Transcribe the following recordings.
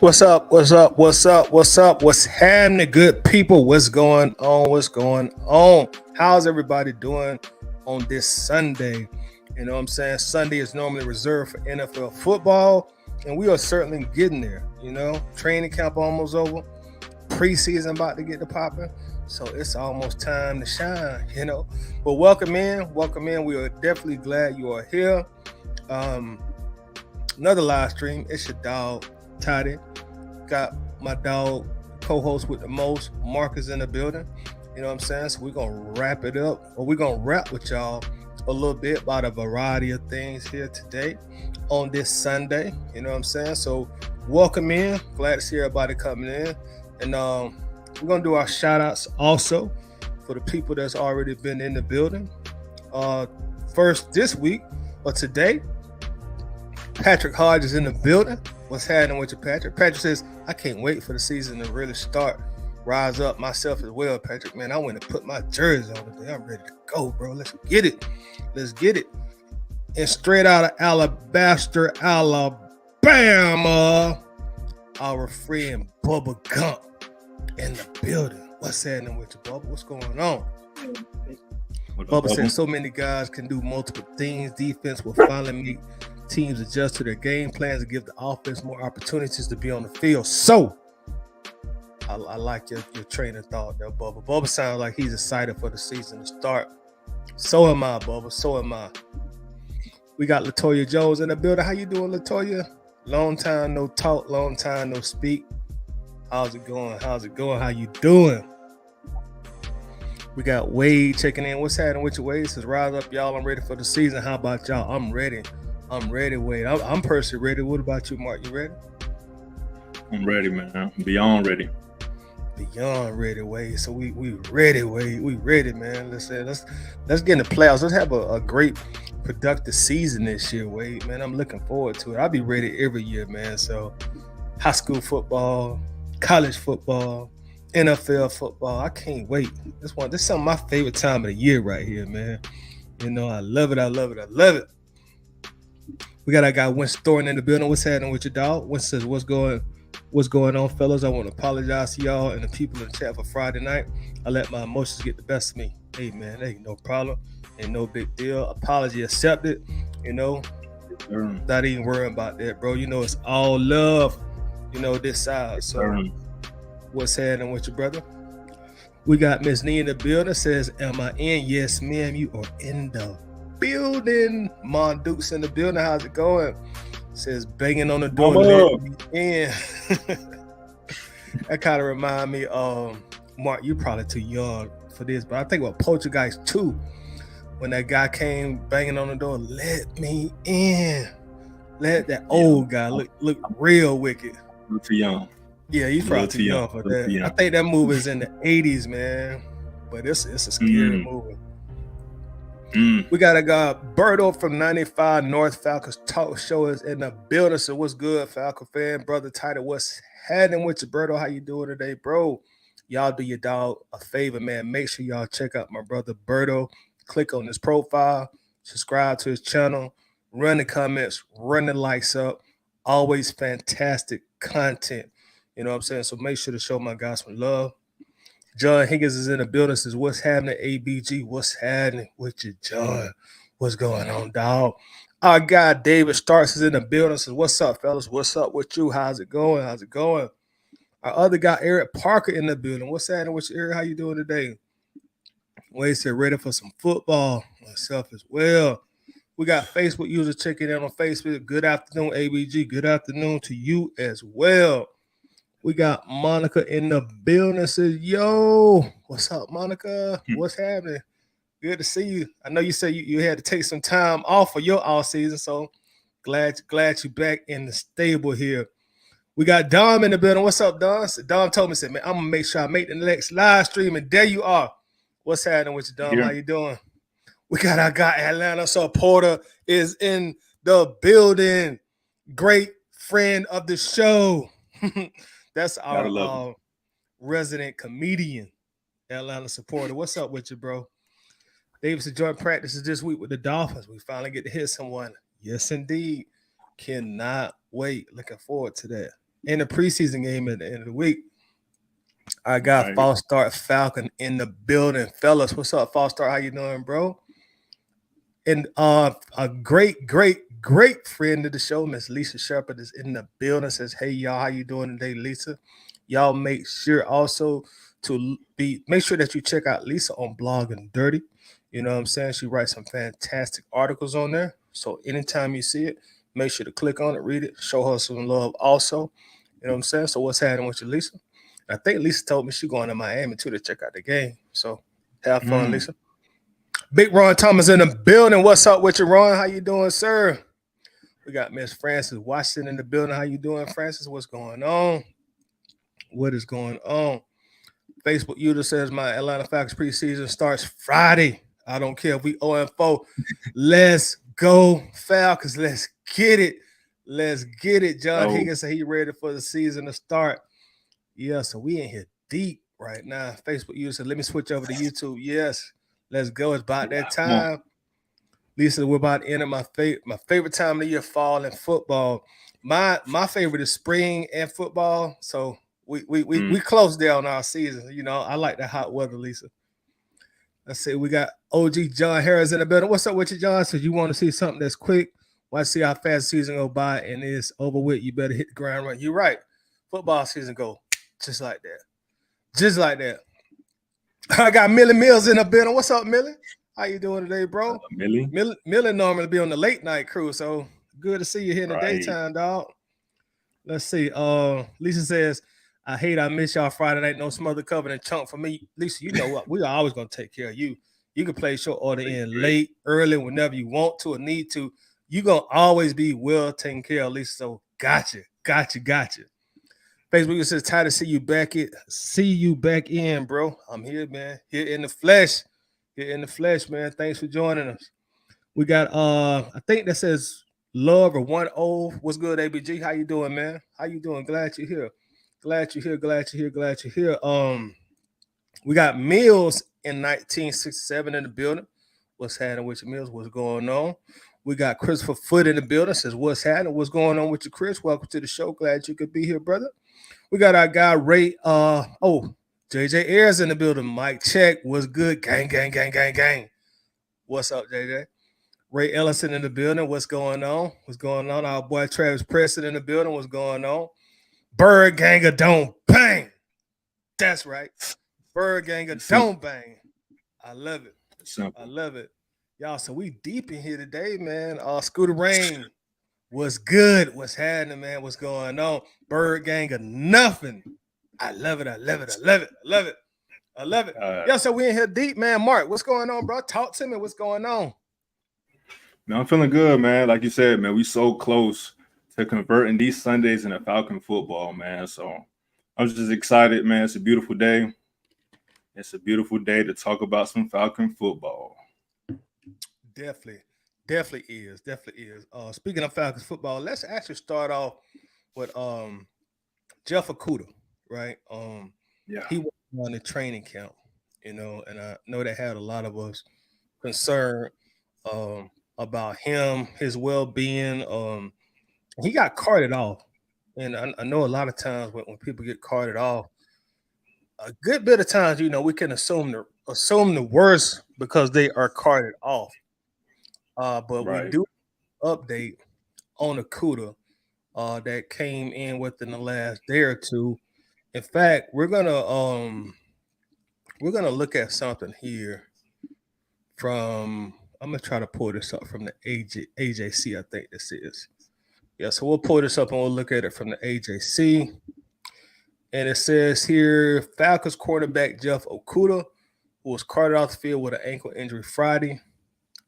What's up? What's up? What's up? What's up? What's happening, good people? What's going on? What's going on? How's everybody doing on this Sunday? You know what I'm saying? Sunday is normally reserved for NFL football, and we are certainly getting there. You know, training camp almost over, preseason about to get to popping, so it's almost time to shine. You know, but welcome in. We are definitely glad you are here. Another live stream. It's your dog Toddy. Got my dog co-host with the most, Marcus, in the building. You know what I'm saying? So we're gonna wrap it up, or we're gonna wrap with y'all a little bit about a variety of things here today on this Sunday. You know what I'm saying? So welcome in. Glad to see everybody coming in. And we're gonna do our shout outs also for the people that's already been in the building. First this week or today, Patrick Hodge is in the building. What's happening with you, Patrick? Patrick says, I can't wait for the season to really start. Rise up myself as well, Patrick. Man, I went to put my jersey on today. I'm ready to go, bro. Let's get it. Let's get it. And straight out of Alabaster, Alabama, our friend Bubba Gump in the building. What's happening with you, Bubba? What's going on? Bubba said so many guys can do multiple things. Defense will finally make teams adjust to their game plans and give the offense more opportunities to be on the field. So, I like your train of thought there, Bubba. Bubba sounds like he's excited for the season to start. So am I, Bubba. So am I. We got Latoya Jones in the building. How you doing, Latoya? Long time no talk, long time no speak. How's it going? How you doing? We got Wade checking in. What's happening with you, Wade? Says, rise up, y'all. I'm ready for the season. How about y'all? I'm ready, Wade. I'm personally ready. What about you, Mark? You ready? I'm ready, man. I'm beyond ready. Beyond ready, Wade. So we ready, Wade. We ready, man. Let's get in the playoffs. Let's have a great, productive season this year, Wade. Man, I'm looking forward to it. I'll be ready every year, man. So high school football, college football, NFL football. I can't wait. This is some of my favorite time of the year right here, man. You know, I love it. We got our guy Winston Thornton in the building. What's happening with your dog? Winston says, what's going on, fellas? I want to apologize to y'all and the people in the chat for Friday night. I let my emotions get the best of me. Hey, man, ain't no problem. Ain't no big deal. Apology accepted. You know, not even worrying about that, bro. You know, it's all love, you know, this side. So what's happening with your brother? We got Miss Nee in the building. Says, am I in? Yes, ma'am, you are in the building. Mon Duke's in the building. How's it going? Says banging on the door. Let me in. That kind of remind me of Mark. You're probably too young for this, but I think about Poltergeist 2 when that guy came banging on the door. Let me in. Let that old guy look real wicked. Too young. Yeah, he's probably too young for that. I think that movie is in the 80s, man. But it's a scary movie. We got a guy, Berto from 95 North Falcons Talk Show is in the building. So what's good, Falcon fan? Brother Title, what's happening with you, Berto? How you doing today, bro? Y'all do your dog a favor, man. Make sure y'all check out my brother Berto. Click on his profile, subscribe to his channel, run the comments, run the likes up. Always fantastic content. You know what I'm saying? So make sure to show my guys some love. John Higgins is in the building. Says, what's happening, ABG? What's happening with you, John? What's going on, dog? Our guy, David Starks, is in the building. Says, what's up, fellas? What's up with you? How's it going? Our other guy, Eric Parker, in the building. What's happening with you, Eric? How you doing today? Wade said, ready for some football. Myself as well. We got Facebook users checking in on Facebook. Good afternoon, ABG. Good afternoon to you as well. We got Monica in the building. Says, yo, what's up, Monica? What's happening? Good to see you. I know you said you had to take some time off for your off season, so glad you're back in the stable here. We got Dom in the building. What's up, Dom? So Dom told me, said, man, I'm going to make sure I make the next live stream, and there you are. What's happening with you, Dom? How you doing? We got our guy, Atlanta supporter, is in the building. Great friend of the show. That's our resident comedian, Atlanta supporter. What's up with you, bro? Davis joint practices this week with the Dolphins. We finally get to hit someone. Yes, indeed. Cannot wait. Looking forward to that. in the preseason game at the end of the week. I got False Start Falcon in the building. Fellas, what's up, False Start? How you doing, bro? And a great friend of the show, Miss Lisa Shepherd, is in the building. Says, hey, y'all, how you doing today, Lisa? Y'all make sure also to make sure that you check out Lisa on Blog and Dirty. You know what I'm saying? She writes some fantastic articles on there. So anytime you see it, make sure to click on it, read it, show her some love also. You know what I'm saying? So what's happening with you, Lisa? I think Lisa told me she's going to Miami too to check out the game. So have fun, Lisa. Big Ron Thomas in the building. What's up with you, Ron? How you doing, sir? We got Miss Francis Washington in the building. How you doing, Francis? What's going on? What is going on? Facebook user says my Atlanta Falcons preseason starts Friday. I don't care if we 0-4. Let's go, Falcons. Let's get it. Let's get it. John Higgins said he ready for the season to start. Yeah, so we in here deep right now. Facebook user said, let me switch over to YouTube. Yes, let's go. It's about that time. Lisa, we're about to enter my favorite time of the year, fall and football. My favorite is spring and football. So we close down our season. You know, I like the hot weather, Lisa. Let's see, we got OG John Harris in the building. What's up with you, John? So you want to see something that's quick? Want to see how fast the season go by and it's over with? You better hit the ground running. You're right. Football season go just like that. Just like that. I got Millie Mills in the building. What's up, Millie? How you doing today, bro? Millie normally be on the late night crew, so good to see you here in the daytime, dog. Let's see. Lisa says, I miss y'all Friday night. No smother cover and chunk for me. Lisa, you know what? We are always going to take care of you. You can place your order in late, early, whenever you want to or need to. You're going to always be well taken care of, Lisa. So gotcha. Facebook says, tired to see you back in, bro. I'm here, man. Here in the flesh, man. Thanks for joining us. We got I think that says Love or 1-0. What's good, ABG? How you doing, man? How you doing? Glad you're here. We got Mills in 1967 in the building. What's happening with your Mills? What's going on? We got Christopher Foot in the building. Says, what's happening? What's going on with you, Chris? Welcome to the show. Glad you could be here, brother. We got our guy Ray. JJ Ayers in the building. Mike check. What's good? Gang. What's up, JJ? Ray Ellison in the building. What's going on? Our boy Travis Preston in the building. What's going on? Bird Ganger don't bang. That's right. Bird Ganger don't bang. I love it. I love it. Y'all, so we deep in here today, man. Scooter Rain. What's good? What's happening, man? What's going on? Bird Ganger, nothing. I love it. Yeah, so we in here deep, man. Mark, what's going on, bro? Talk to me. What's going on? Man, I'm feeling good, man. Like you said, man, we so close to converting these Sundays into Falcon football, man. So I'm just excited, man. It's a beautiful day. It's a beautiful day to talk about some Falcon football. Definitely is. Speaking of Falcons football, let's actually start off with Jeff Okudah, right? He was on the training camp, you know, and I know that had a lot of us concerned about him, his well-being. He got carted off, and I know a lot of times when people get carted off, a good bit of times, you know, we can assume the worst because they are carted off. But we do update on Okudah that came in within the last day or two. In fact, we're gonna look at something here from. I'm gonna try to pull this up from the AJC. I think this is. Yeah, so we'll pull this up and we'll look at it from the AJC. And it says here, Falcons quarterback Jeff Okudah, who was carted off the field with an ankle injury Friday,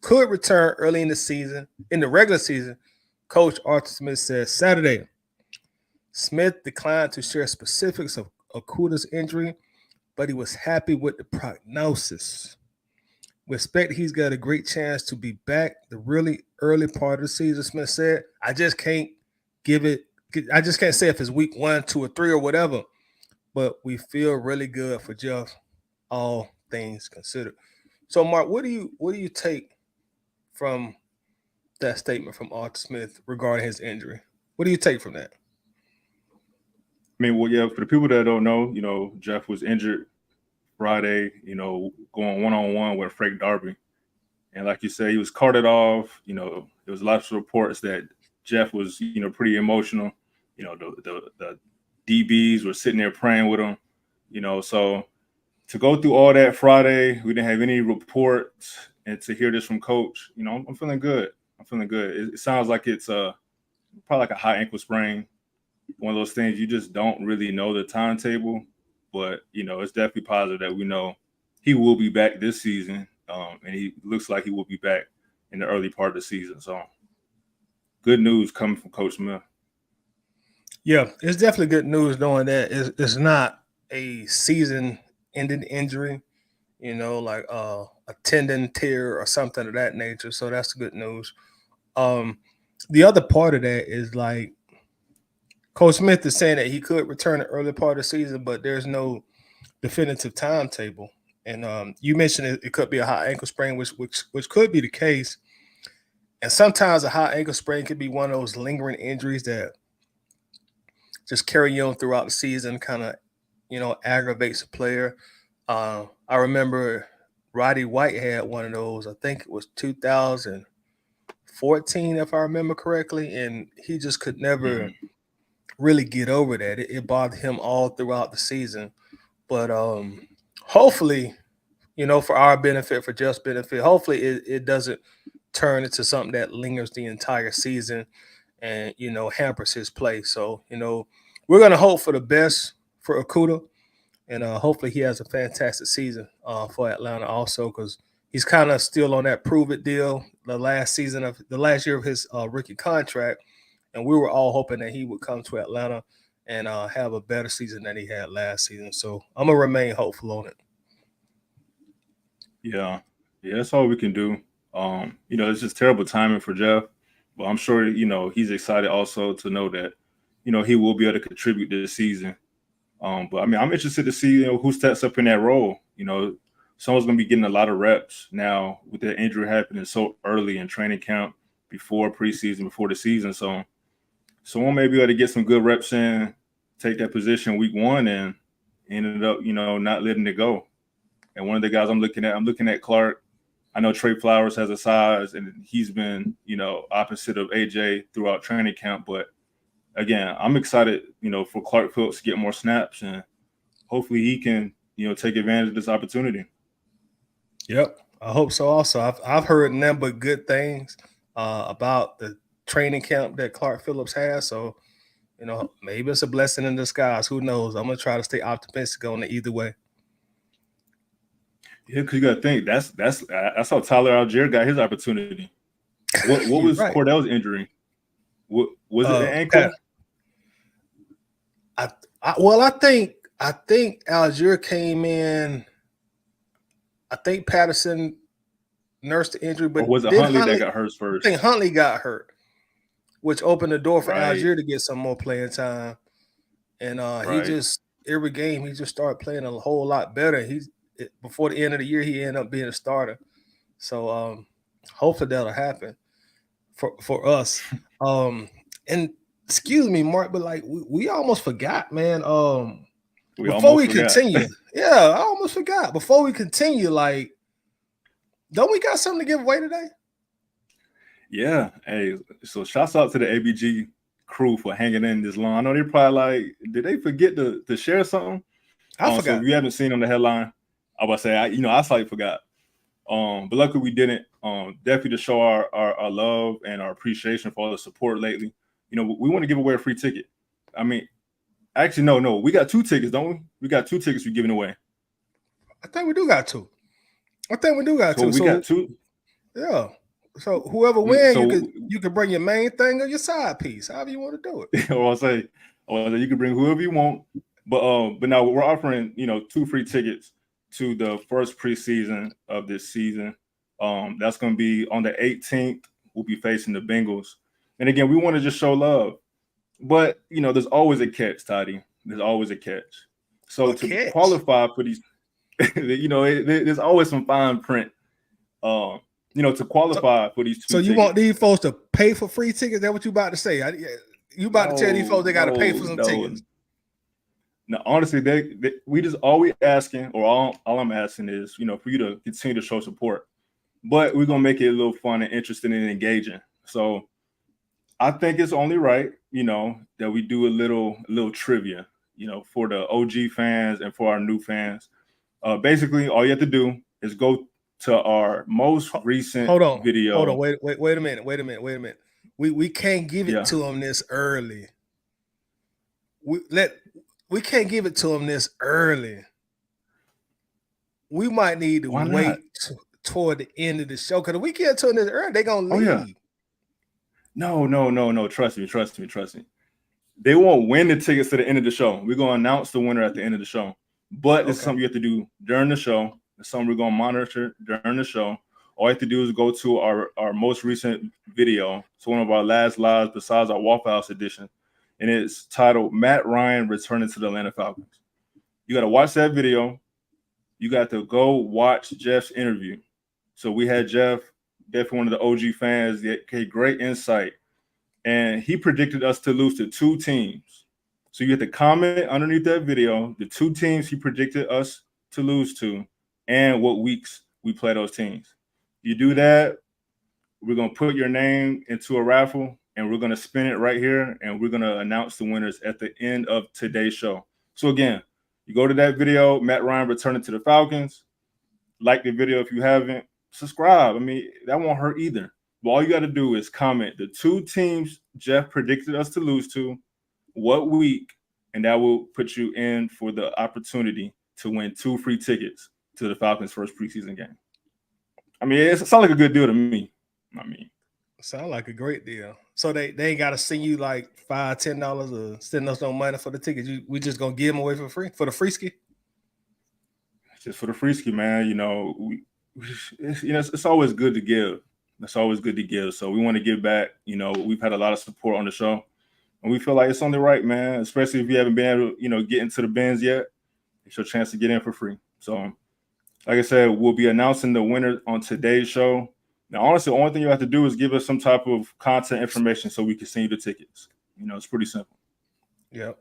could return early in the regular season. Coach Arthur Smith said Saturday. Smith declined to share specifics of Okudah's injury, but he was happy with the prognosis. We expect he's got a great chance to be back the really early part of the season, Smith said. I just can't say if it's week 1, 2, or 3 or whatever, but we feel really good for Jeff, all things considered. So, Mark, what do you take from that statement from Arthur Smith regarding his injury? What do you take from that? mean, well, yeah, for the people that don't know, Jeff was injured Friday, going one-on-one with Frank Darby. And like you said, he was carted off. There was lots of reports that Jeff was, pretty emotional. The DBs were sitting there praying with him, so to go through all that Friday, we didn't have any reports, and to hear this from Coach, I'm feeling good. I'm feeling good. It sounds like it's probably like a high ankle sprain, one of those things you just don't really know the timetable, but it's definitely positive that we know he will be back this season, and he looks like he will be back in the early part of the season. So, good news coming from Coach Smith. Yeah, it's definitely good news knowing that it's not a season-ending injury, like a tendon tear or something of that nature. So that's good news. The other part of that is like Coach Smith is saying that he could return the early part of the season, but there's no definitive timetable. And you mentioned it could be a high ankle sprain, which could be the case. And sometimes a high ankle sprain could be one of those lingering injuries that just carry on throughout the season, kind of, aggravates a player. I remember Roddy White had one of those. I think it was 2014, if I remember correctly, and he just could never really get over that. It bothered him all throughout the season. But hopefully, for our benefit, for Jeff's benefit, hopefully it doesn't turn into something that lingers the entire season and, hampers his play. So, we're going to hope for the best for Okudah, and hopefully he has a fantastic season for Atlanta also, because he's kind of still on that prove it deal, the last year of his rookie contract, and we were all hoping that he would come to Atlanta and have a better season than he had last season. So I'm going to remain hopeful on it. Yeah, that's all we can do. It's just terrible timing for Jeff, but I'm sure, he's excited also to know that, he will be able to contribute this season. But I mean, I'm interested to see, who steps up in that role. Someone's going to be getting a lot of reps now with that injury happening so early in training camp, before preseason, before the season. So someone may be able to get some good reps in, take that position week one, and ended up, not letting it go. And one of the guys I'm looking at Clark. I know Trey Flowers has a size, and he's been, opposite of AJ throughout training camp. But again, I'm excited, for Clark Phillips to get more snaps, and hopefully he can, take advantage of this opportunity. Yep, I hope so. Also, I've heard nothing but good things about the training camp that Clark Phillips has. So, maybe it's a blessing in disguise. Who knows? I'm gonna try to stay optimistic on it either way. Yeah, because you got to think that's how Tyler Algier got his opportunity. What was right. Cordell's injury? Was it an ankle? I think Algier came in. I think Patterson nursed the injury, but or was it Huntley that got hurt first? I think Huntley got hurt, which opened the door for Algier to get some more playing time. And he just every game he just started playing a whole lot better. Before the end of the year, he ended up being a starter. So hopefully that'll happen for us. And excuse me, Mark, but like we almost forgot, man. Before we continue, I almost forgot. Before we continue, like, don't we got something to give away today? Yeah. Hey, so shouts out to the ABG crew for hanging in this long. I know they're probably like, did they forget to share something? I forgot. So if you haven't seen on the headline, I was say, I slightly forgot. But luckily we didn't. Definitely to show our love and our appreciation for all the support lately. We want to give away a free ticket. I mean, actually, no. We got 2 tickets, don't we? We got 2 tickets we're giving away. I think we do got 2. So we got 2. Yeah. So whoever wins, you can bring your main thing or your side piece, however you want to do it. I'll say you can bring whoever you want. But now we're offering 2 free tickets to the first preseason of this season. That's going to be on the 18th. We'll be facing the Bengals. And again, we want to just show love. But, there's always a catch, Toddy. There's always a catch. So to qualify for these, there's always some fine print. To qualify for these 2 So you tickets. Want these folks to pay for free tickets? Is that what you about to say? You about to tell these folks they got to pay for some tickets? Now, honestly, we just all we asking, or all I'm asking is, for you to continue to show support. But we're gonna make it a little fun and interesting and engaging. So I think it's only right, that we do a little trivia, for the OG fans and for our new fans. Basically, all you have to do is go to our most recent video. Hold on, wait a minute. We can't give it to them this early. We can't give it to them this early. We might need to wait toward the end of the show, because if we get to them this early, they're gonna leave. Yeah. No. Trust me. They won't win the tickets to the end of the show. We're gonna announce the winner at the end of the show. But it's something you have to do during the show. It's something we're gonna monitor during the show. All you have to do is go to our most recent video. It's one of our last lives besides our Waffle House edition. And it's titled Matt Ryan Returning to the Atlanta Falcons. You got to watch that video. You got to go watch Jeff's interview. So we had Jeff, definitely one of the OG fans, that had great insight. And he predicted us to lose to 2 teams. So you have to comment underneath that video, the 2 teams he predicted us to lose to, and what weeks we play those teams. You do that, we're going to put your name into a raffle, and we're going to spin it right here, and we're going to announce the winners at the end of today's show. So again, you go to that video, Matt Ryan returning to the Falcons. Like the video if you haven't. Subscribe. I mean, that won't hurt either. But all you got to do is comment the 2 teams Jeff predicted us to lose to, what week, and that will put you in for the opportunity to win 2 free tickets to the Falcons' first preseason game. I mean, it sounds like a good deal to me. Sound like a great deal. So they ain't got to send you like $5, $10 or send us no money for the tickets. We just gonna give them away for free for the free ski. Just for the free ski, man. It's always good to give. It's always good to give. So we want to give back. We've had a lot of support on the show, and we feel like it's only right, man. Especially if you haven't been able to, get into the bins yet. It's your chance to get in for free. So, like I said, we'll be announcing the winner on today's show. Now, honestly, the only thing you have to do is give us some type of content information so we can send you the tickets. It's pretty simple. Yeah.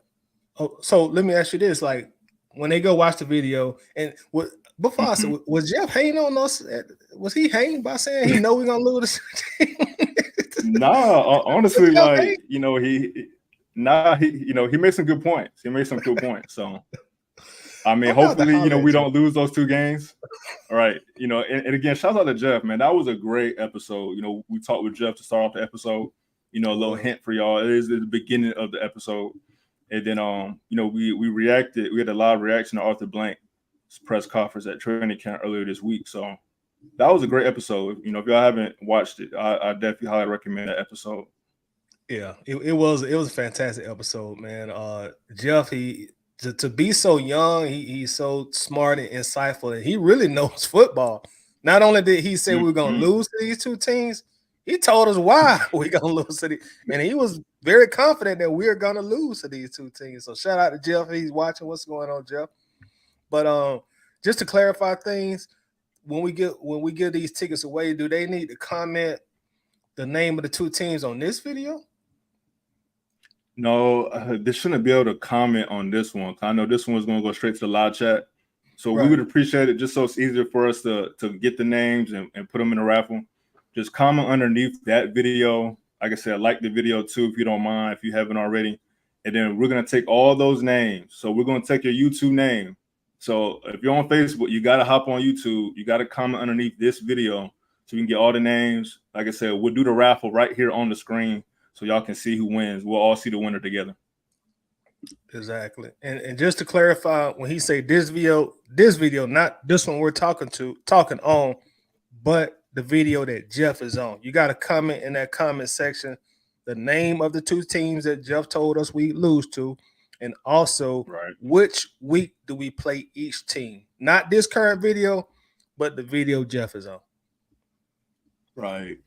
Oh, so let me ask you this: like, when they go watch the video, and before I said, was Jeff hating on us? Was he hating by saying he know we're gonna lose this? Nah, honestly, like he made some good points. So. I mean, hopefully, we don't lose those 2 games. All right. And again, shout out to Jeff, man. That was a great episode. We talked with Jeff to start off the episode. A little hint for y'all. It is the beginning of the episode. And then, we reacted. We had a live reaction to Arthur Blank's press conference at training camp earlier this week. So that was a great episode. If y'all haven't watched it, I definitely highly recommend that episode. Yeah, it was a fantastic episode, man. Jeff, to be so young, he's so smart and insightful, and he really knows football. Not only did he say we're going to lose to these 2 teams, he told us why we're going to lose to these. And he was very confident that we're going to lose to these 2 teams. So shout out to Jeff. He's watching. What's going on, Jeff? But just to clarify things, when we give these tickets away, do they need to comment the name of the 2 teams on this video? No, they shouldn't be able to comment on this one. I know this one was going to go straight to the live chat. So we would appreciate it just so it's easier for us to get the names and put them in a raffle. Just comment underneath that video. Like I said, like the video too, if you don't mind, if you haven't already. And then we're going to take all those names. So we're going to take your YouTube name. So if you're on Facebook, you got to hop on YouTube. You got to comment underneath this video so you can get all the names. Like I said, we'll do the raffle right here on the screen, so y'all can see who wins. We'll all see the winner together. Exactly. And just to clarify, when he say this video, not this one we're talking on, but the video that Jeff is on. You got to comment in that comment section the name of the 2 teams that Jeff told us we lose to, and also which week do we play each team. Not this current video, but the video Jeff is on. Right.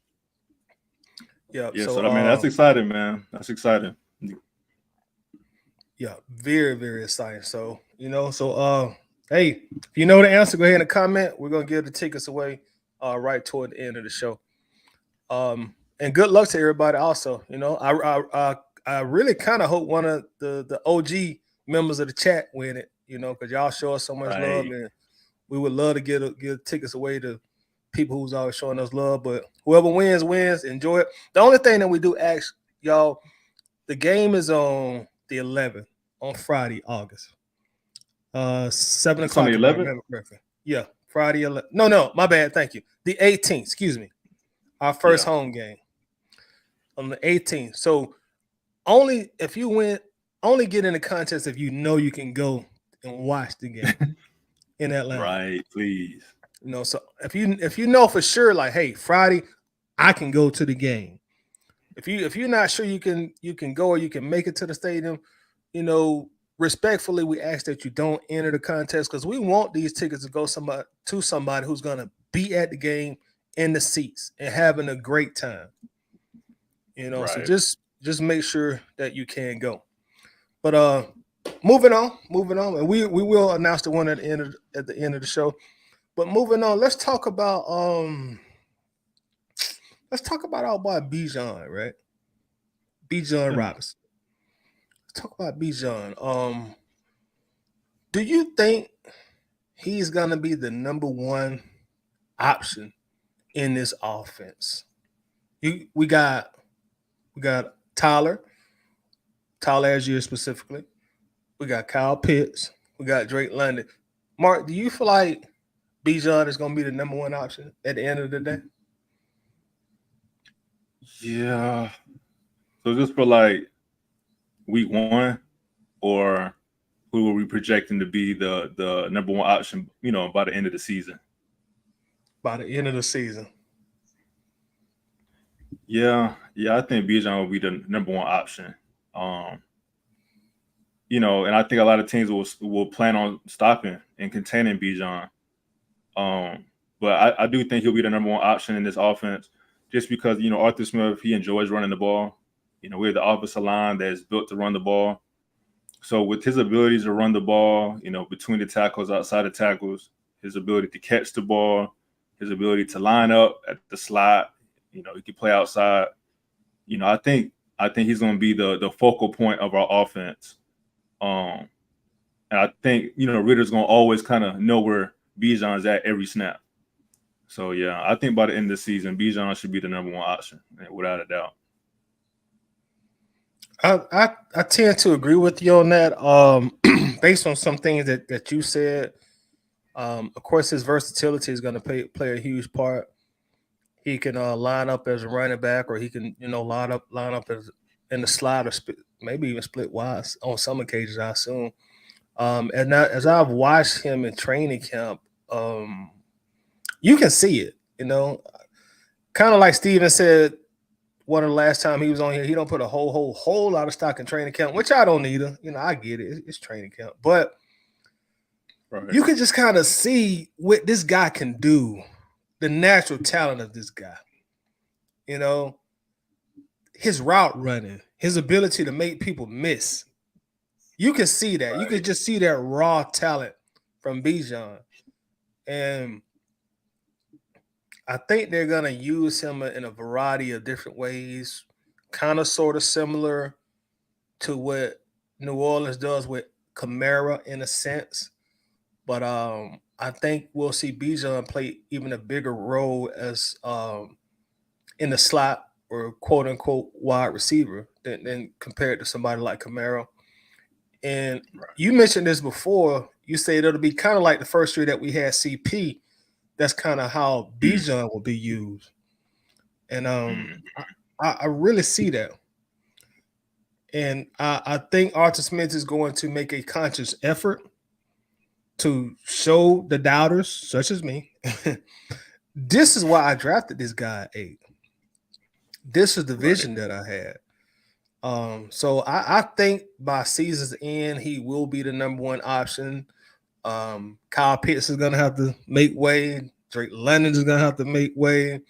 Yeah. So I mean, that's exciting, man. That's exciting. Yeah, very, very exciting. So, hey, if you know the answer, go ahead and comment. We're gonna give the tickets away right toward the end of the show. And good luck to everybody also. I really kind of hope one of the OG members of the chat win it, because y'all show us so much love, and we would love to give tickets away to people who's always showing us love. But whoever wins. Enjoy it. The only thing that we do ask y'all, the game is on the 11th, on Friday, August. 7 o'clock. On the 11th? Yeah, Friday 11th. No, my bad. Thank you. The 18th, excuse me. Our first home game on the 18th. So only if you win, only get in the contest if you know you can go and watch the game in Atlanta. Right, please. So if you know for sure, like, hey, Friday, I can go to the game. If you're not sure you can go or you can make it to the stadium, respectfully, we ask that you don't enter the contest, because we want these tickets to go to somebody who's gonna be at the game in the seats and having a great time. Right. So just make sure that you can go. But moving on, and we will announce the one at the end of the show. But moving on, let's talk about our boy Bijan, right? Bijan Robinson. Let's talk about Bijan. Do you think he's gonna be the number one option in this offense? We got Tyler Algier specifically. We got Kyle Pitts. We got Drake London. Mark, do you feel like Bijan is going to be the number one option at the end of the day? Yeah. So just for like week 1, or who are we projecting to be the number one option, by the end of the season? By the end of the season. Yeah, I think Bijan will be the number one option. And I think a lot of teams will plan on stopping and containing Bijan. But I do think he'll be the number one option in this offense, just because, Arthur Smith, he enjoys running the ball. We have the offensive line that is built to run the ball. So with his abilities to run the ball, between the tackles, outside the tackles, his ability to catch the ball, his ability to line up at the slot, he can play outside. I think he's going to be the focal point of our offense. And I think, Ritter's going to always kind of know where Bijan's at every snap. So, yeah, I think by the end of the season, Bijan should be the number one option, without a doubt. I tend to agree with you on that. Based on some things that you said, of course, his versatility is going to play a huge part. He can line up as a running back, or he can line up as in the slot, or maybe even split wide on some occasions, I assume. And as I've watched him in training camp, you can see it. Kind of like Steven said. One of the last time he was on here, he don't put a whole lot of stock in training camp, which I don't either. I get it. It's training camp. But you can just kind of see what this guy can do, the natural talent of this guy. His route running, his ability to make people miss. You can see that. Right. You can just see that raw talent from Bijan. And I think they're going to use him in a variety of different ways, kind of sort of similar to what New Orleans does with Kamara in a sense. But I think we'll see Bijan play even a bigger role as in the slot, or quote unquote wide receiver than compared to somebody like Kamara. And you mentioned this before. You said it'll be kind of like the first year that we had CP. That's kind of how Bijan will be used. And I really see that. And I think Arthur Smith is going to make a conscious effort to show the doubters, such as me, this is why I drafted this guy at 8. This is the vision that I had. So I think by season's end, he will be the number one option. Kyle Pitts is going to have to make way. Drake London is going to have to make way.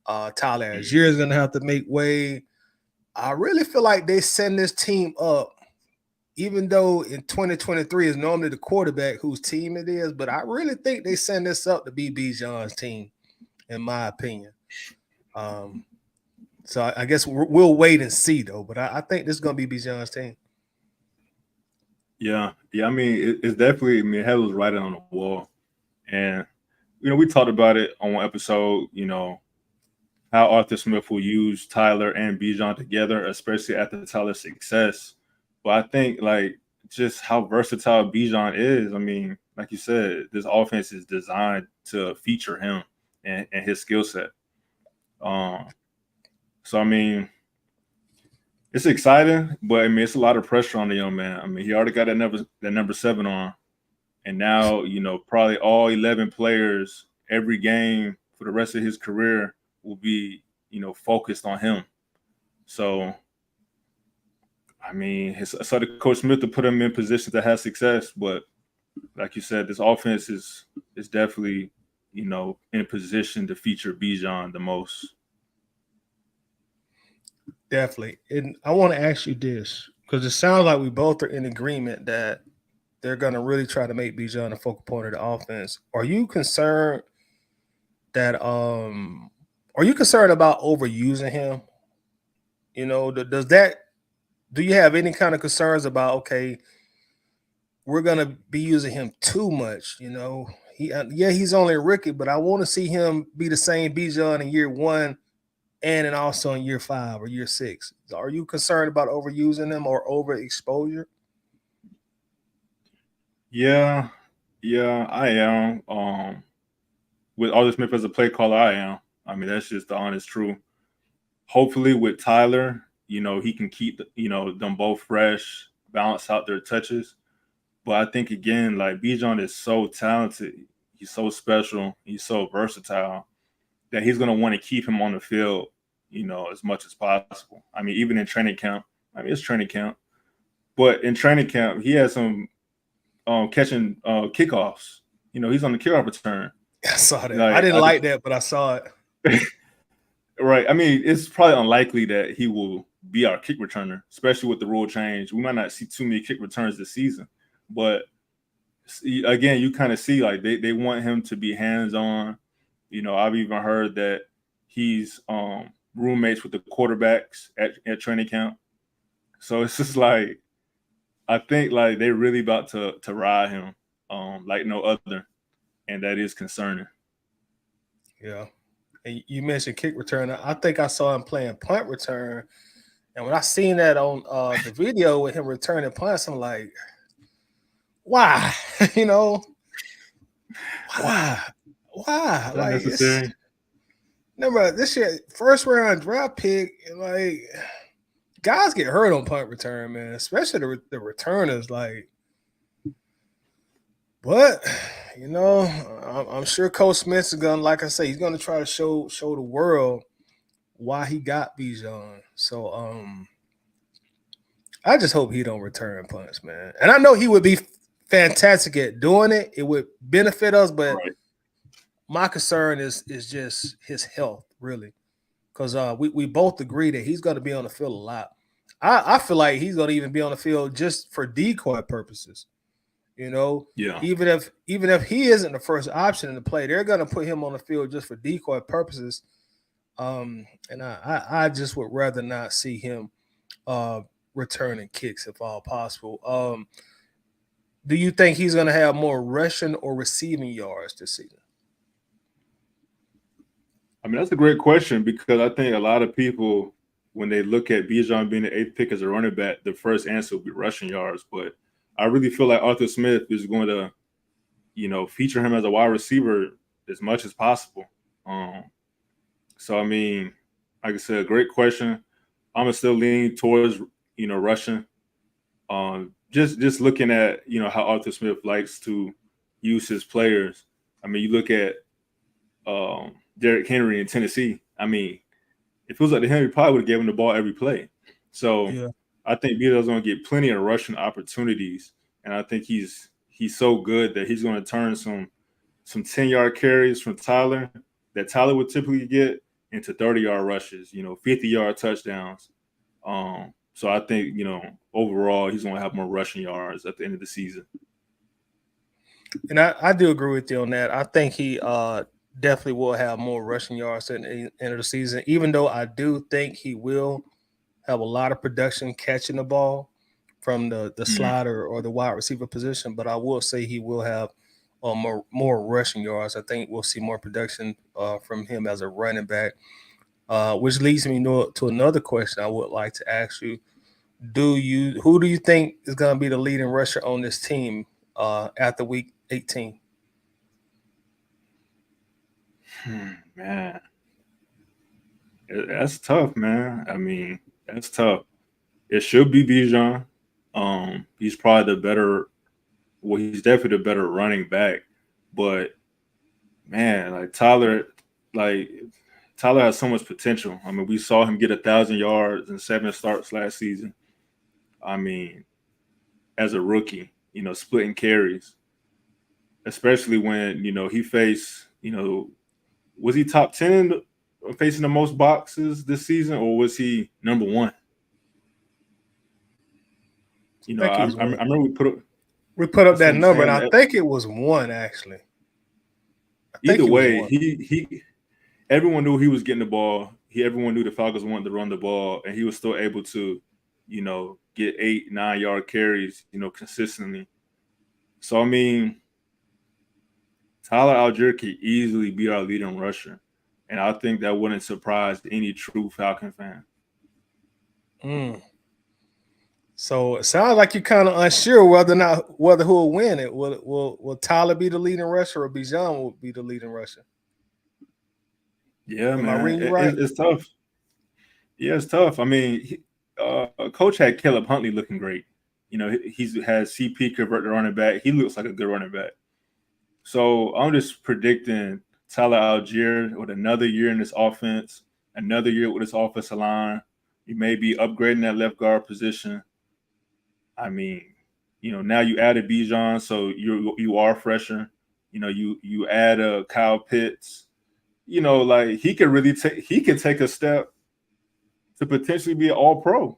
Tyler Algier is going to have to make way. I really feel like they send this team up, even though in 2023 is normally the quarterback whose team it is, but I really think they send this up to be Bijan's team, in my opinion. So I guess we'll wait and see, though, but I think this is going to be Bijan's team. Yeah. I mean, it's definitely. I mean, head was right on the wall, and we talked about it on one episode. How Arthur Smith will use Tyler and Bijan together, especially after Tyler's success. But I think like just how versatile Bijan is. I mean, like you said, this offense is designed to feature him and his skill set. Um, so I mean, it's exciting, but I mean it's a lot of pressure on the young man. I mean, he already got that number 7 on, and now probably all 11 players every game for the rest of his career will be focused on him. So I mean, so the Coach Smith to put him in position to have success, but like you said, this offense is definitely in position to feature Bijan the most. Definitely. And I want to ask you this because it sounds like we both are in agreement that they're going to really try to make Bijan a focal point of the offense. Are you concerned about overusing him? Do you have any kind of concerns about, okay, we're going to be using him too much? He's only a rookie, but I want to see him be the same Bijan in year 1 and also in year 5 or year 6. Are you concerned about overusing them or overexposure? Yeah, I am. With Arthur Smith as a play caller, I am. I mean, that's just the honest truth. Hopefully, with Tyler, he can keep them both fresh, balance out their touches. But I think again, like Bijan is so talented, he's so special, he's so versatile that he's gonna want to keep him on the field, as much as possible. I mean, even in training camp, I mean it's training camp, but in training camp, he has some catching kickoffs. He's on the kickoff return. I saw that. I didn't like that, but I saw it. Right. I mean, it's probably unlikely that he will be our kick returner, especially with the rule change. We might not see too many kick returns this season, but again, you kind of see like they want him to be hands-on. I've even heard that he's roommates with the quarterbacks at training camp. So it's just like I think like they're really about to ride him like no other, and that is concerning. Yeah. And you mentioned kick return. I think I saw him playing punt return. And when I seen that on the video with him returning punts, I'm like, why? Why? Why? Like, Necessary. Remember this year, first round draft pick, like guys get hurt on punt return, man, especially the returners. Like, but I'm sure Coach Smith is gonna, like I say, he's gonna try to show the world why he got Bijan. So I just hope he don't return punts, man. And I know he would be fantastic at doing it. It would benefit us, but right. My concern is just his health, really, because we both agree that he's going to be on the field a lot. I feel like he's going to even be on the field just for decoy purposes. Yeah. Even if he isn't the first option in the play, they're going to put him on the field just for decoy purposes. And I just would rather not see him returning kicks if all possible. Do you think he's going to have more rushing or receiving yards this season? I mean, that's a great question because I think a lot of people, when they look at Bijan being the 8th pick as a running back, the first answer will be rushing yards. But I really feel like Arthur Smith is going to, feature him as a wide receiver as much as possible. So, I mean, like I said, great question. I'm still leaning towards, rushing. Just looking at, how Arthur Smith likes to use his players. I mean, you look at Derrick Henry in Tennessee. I mean, it feels like the Henry probably would have given him the ball every play. So yeah. I think Bijan's going to get plenty of rushing opportunities, and I think he's so good that he's going to turn some 10-yard carries from Tyler that Tyler would typically get into 30-yard rushes, 50-yard touchdowns. So I think, overall he's going to have more rushing yards at the end of the season. And I do agree with you on that. I think he definitely will have more rushing yards at the end of the season, even though I do think he will have a lot of production catching the ball. from the slider or the wide receiver position, but I will say he will have more rushing yards. I think we'll see more production from him as a running back, which leads me to another question I would like to ask you. Who do you think is going to be the leading rusher on this team after week 18? Man, that's tough, man. I mean, that's tough. It should be Bijan. He's probably the better. Well, he's definitely the better running back. But man, Tyler has so much potential. I mean, we saw him get 1,000 yards and 7 starts last season. I mean, as a rookie, splitting carries, especially when he faced, was he top 10 facing the most boxes this season, or was he number 1? I remember we put up that number, and I think it was 1 actually. Either way, everyone knew he was getting the ball. Everyone knew the Falcons wanted to run the ball, and he was still able to, get 8-9 yard carries, consistently. So I mean, Tyler Algier could easily be our leading rusher, and I think that wouldn't surprise any true Falcon fan. So it sounds like you're kind of unsure whether who will win it. Will Tyler be the leading rusher, or Bijan will be the leading rusher? Yeah, man, it's tough. Yeah, it's tough. I mean, Coach had Caleb Huntley looking great. He has CP convert to running back. He looks like a good running back. So I'm just predicting Tyler Algier with another year in this offense, another year with this offensive line. You may be upgrading that left guard position. I mean, now you added Bijan, so you are fresher. You add Kyle Pitts. He could take a step to potentially be an all-pro.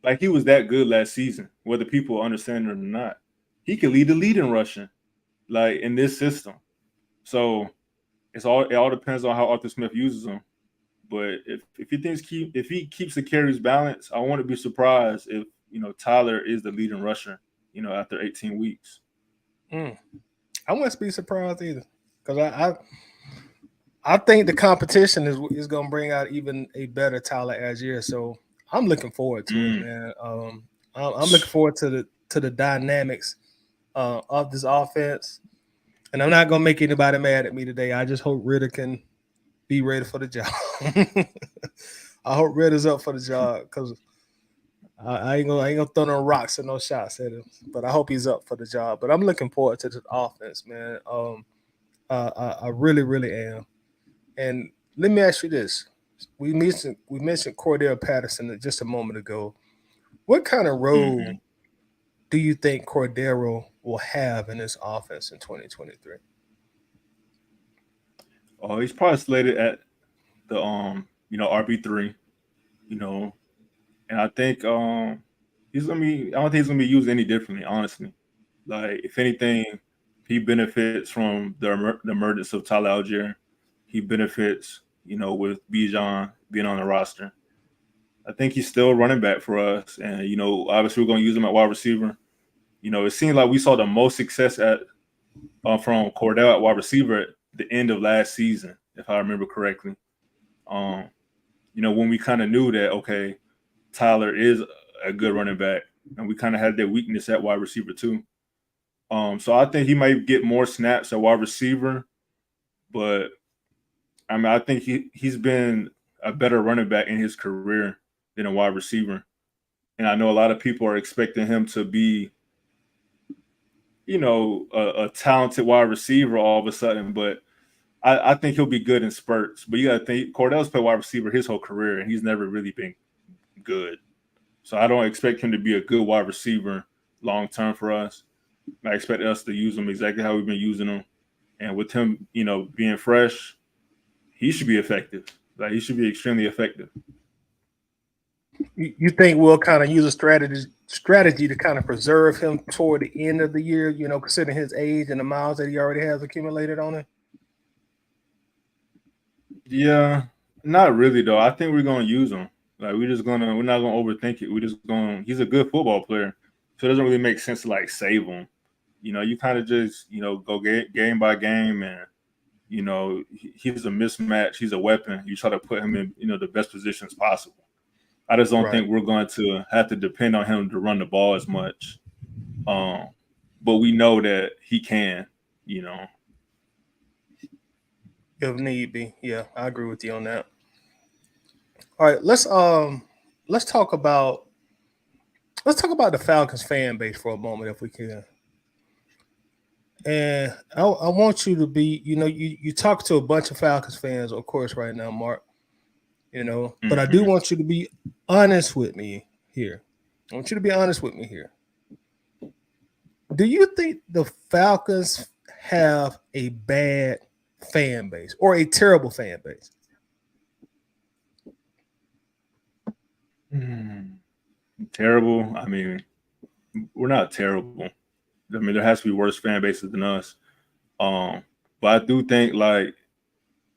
Like, he was that good last season, whether people understand it or not. He could lead the lead in rushing, in this system. So it all depends on how Arthur Smith uses him. But if he keeps the carries balanced, I wouldn't be surprised if Tyler is the leading rusher, after 18 weeks. I wouldn't be surprised either, because I think the competition is going to bring out even a better Tyler Algier. So I'm looking forward to it, man. I'm looking forward to the dynamics of this offense. And I'm not going to make anybody mad at me today. I just hope Ritter can be ready for the job. I hope Ritter's up for the job, because I ain't gonna throw no rocks and no shots at him. But I hope he's up for the job. But I'm looking forward to the offense, man. I really, really am. And let me ask you this: we mentioned Cordell Patterson just a moment ago. What kind of role do you think Cordero will have in this offense in 2023? Oh, he's probably slated at the RB3, and I think he's gonna be. I don't think he's gonna be used any differently, honestly. Like, if anything, he benefits from the emergence of Tyler Algier. He benefits, with Bijan being on the roster. I think he's still running back for us, and obviously we're gonna use him at wide receiver. It seems like we saw the most success from Cordell at wide receiver at the end of last season, if I remember correctly. When we kind of knew that, okay, Tyler is a good running back, and we kind of had that weakness at wide receiver too. So I think he might get more snaps at wide receiver, but I mean, I think he's been a better running back in his career than a wide receiver. And I know a lot of people are expecting him to be, a talented wide receiver all of a sudden, but I think he'll be good in spurts. But you got to think, Cordell's played wide receiver his whole career, and he's never really been good. So I don't expect him to be a good wide receiver long term for us. I expect us to use him exactly how we've been using him. And with him, being fresh, he should be effective. Like, he should be extremely effective. You think we'll kind of use a strategy to kind of preserve him toward the end of the year, considering his age and the miles that he already has accumulated on him? Yeah, not really though. I think we're gonna use him. Like, we're not gonna overthink it. He's a good football player. So it doesn't really make sense to like save him. You know, you kind of just, you know, go game by game, and you know, he's a mismatch. He's a weapon. You try to put him in, you know, the best positions possible. I just don't think we're going to have to depend on him to run the ball as much. But we know that he can, you know. If need be. Yeah, I agree with you on that. All right, let's talk about the Falcons fan base for a moment if we can. And I want you to be, you know, you talk to a bunch of Falcons fans, of course, right now, Mark. You know, but I do want you to be honest with me here. I want you to be honest with me here. Do you think the Falcons have a bad fan base or a terrible fan base? Terrible. I mean, we're not terrible. I mean, there has to be worse fan bases than us. But I do think, like,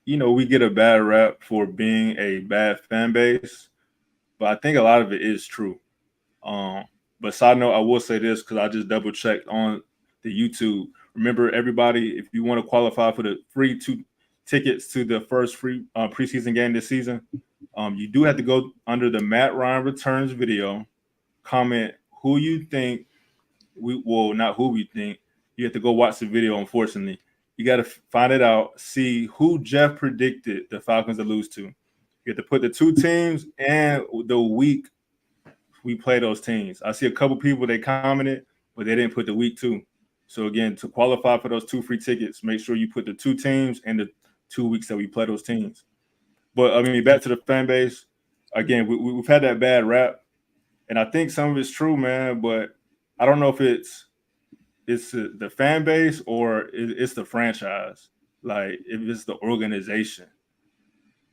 you know, we get a bad rap for being a bad fan base, but I think a lot of it is true. But side note, I will say this because I just double checked on the YouTube. Remember, everybody, if you want to qualify for the free 2 tickets to the first free preseason game this season, you do have to go under the Matt Ryan Returns video, comment who you think not who we think. You have to go watch the video, unfortunately. You got to find it out, see who Jeff predicted the Falcons to lose to. You have to put the 2 teams and the week we play those teams. I see a couple people, they commented, but they didn't put the week too. So again, to qualify for those 2 free tickets, make sure you put the 2 teams and the 2 weeks that we play those teams. But I mean, back to the fan base. Again, we've had that bad rap, and I think some of it's true, man. But I don't know if it's the fan base or it's the franchise. Like if it's the organization.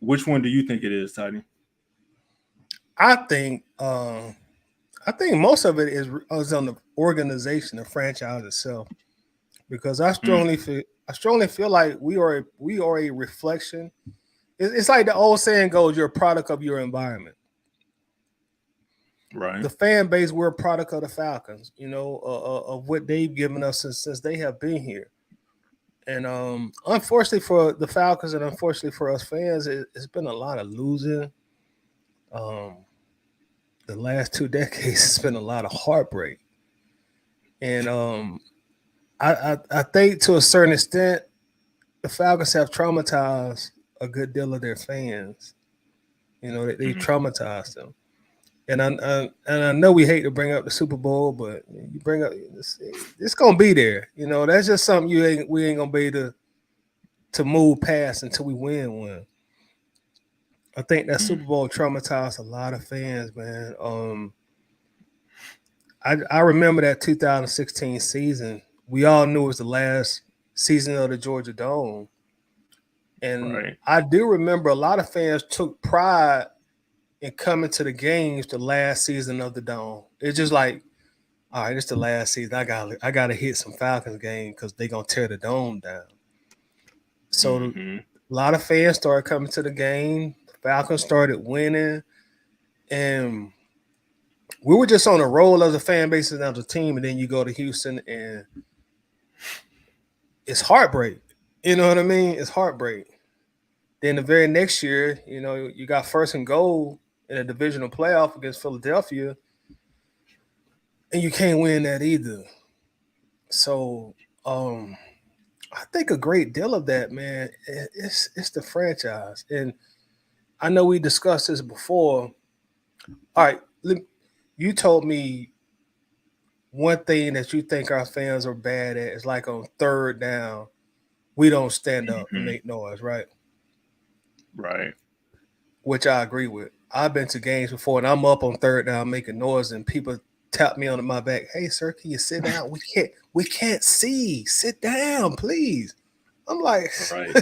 Which one do you think it is, Tiny? I think most of it is on the organization, the franchise itself, because I strongly feel like we are a reflection. It's like the old saying goes: "You're a product of your environment." Right. The fan base, we're a product of the Falcons. You know, of what they've given us since they have been here. And unfortunately for the Falcons, and unfortunately for us fans, it's been a lot of losing. The last 2 decades, it's been a lot of heartbreak, and I think to a certain extent, the Falcons have traumatized a good deal of their fans. You know, they traumatized them, and I know we hate to bring up the Super Bowl, but you bring up it's gonna be there. You know, that's just something we ain't gonna be able to move past until we win one. I think that Super Bowl traumatized a lot of fans, man. I remember that 2016 season. We all knew it was the last season of the Georgia Dome. And I do remember a lot of fans took pride in coming to the games the last season of the Dome. It's just like, all right, it's the last season. I gotta hit some Falcons game because they're gonna tear the Dome down. So a lot of fans started coming to the game. The Falcons started winning, and we were just on a roll as a fan base and as a team. And then you go to Houston, and it's heartbreak. You know what I mean? It's heartbreak. Then the very next year, you know, you got first and goal in a divisional playoff against Philadelphia, and you can't win that either. So I think a great deal of that, man, it's the franchise. And I know we discussed this before. All right, you told me one thing that you think our fans are bad at is like on third down, we don't stand up and make noise, right? Right. Which I agree with. I've been to games before, and I'm up on third down making noise, and people tap me on my back. Hey, sir, can you sit down? We can't see. Sit down, please. I'm like, right.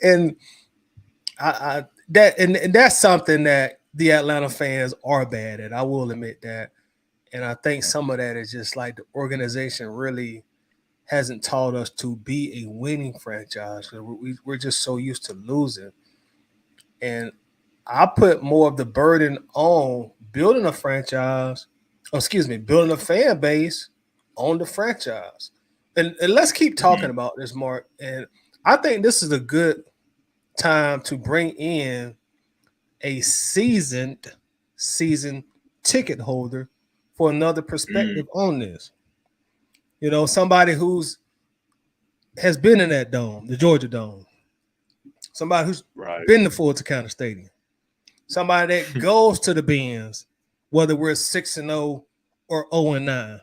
And that's something that the Atlanta fans are bad at. I will admit that. And I think some of that is just like the organization really hasn't taught us to be a winning franchise. We're just so used to losing. And I put more of the burden on building a franchise building a fan base on the franchise. And let's keep talking about this, Mark. And I think this is a good time to bring in a season ticket holder for another perspective on this. You know, somebody has been in that dome, the Georgia Dome. Somebody who's been to Fulton County Stadium. Somebody that goes to the Benz, whether we're 6-0 or 0-9.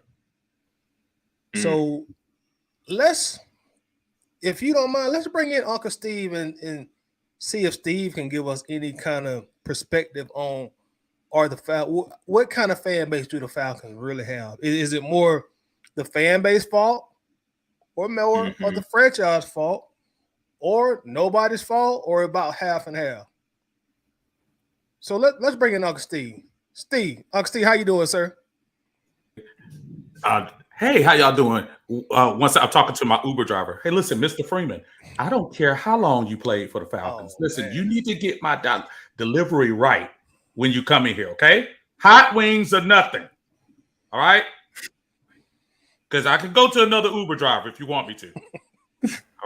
So if you don't mind, let's bring in Uncle Steve and see if Steve can give us any kind of perspective on what kind of fan base do the Falcons really have? Is it more the fan base fault, or more or the franchise fault, or nobody's fault, or about half and half? So let's bring in Uncle Steve. Uncle Steve, how you doing, sir? Hey, how y'all doing? Once I'm talking to my Uber driver. Hey, listen, Mr. Freeman, I don't care how long you played for the Falcons. Listen, man, you need to get my delivery right when you come in here, okay? Hot wings or nothing, all right? Because I can go to another Uber driver if you want me to. All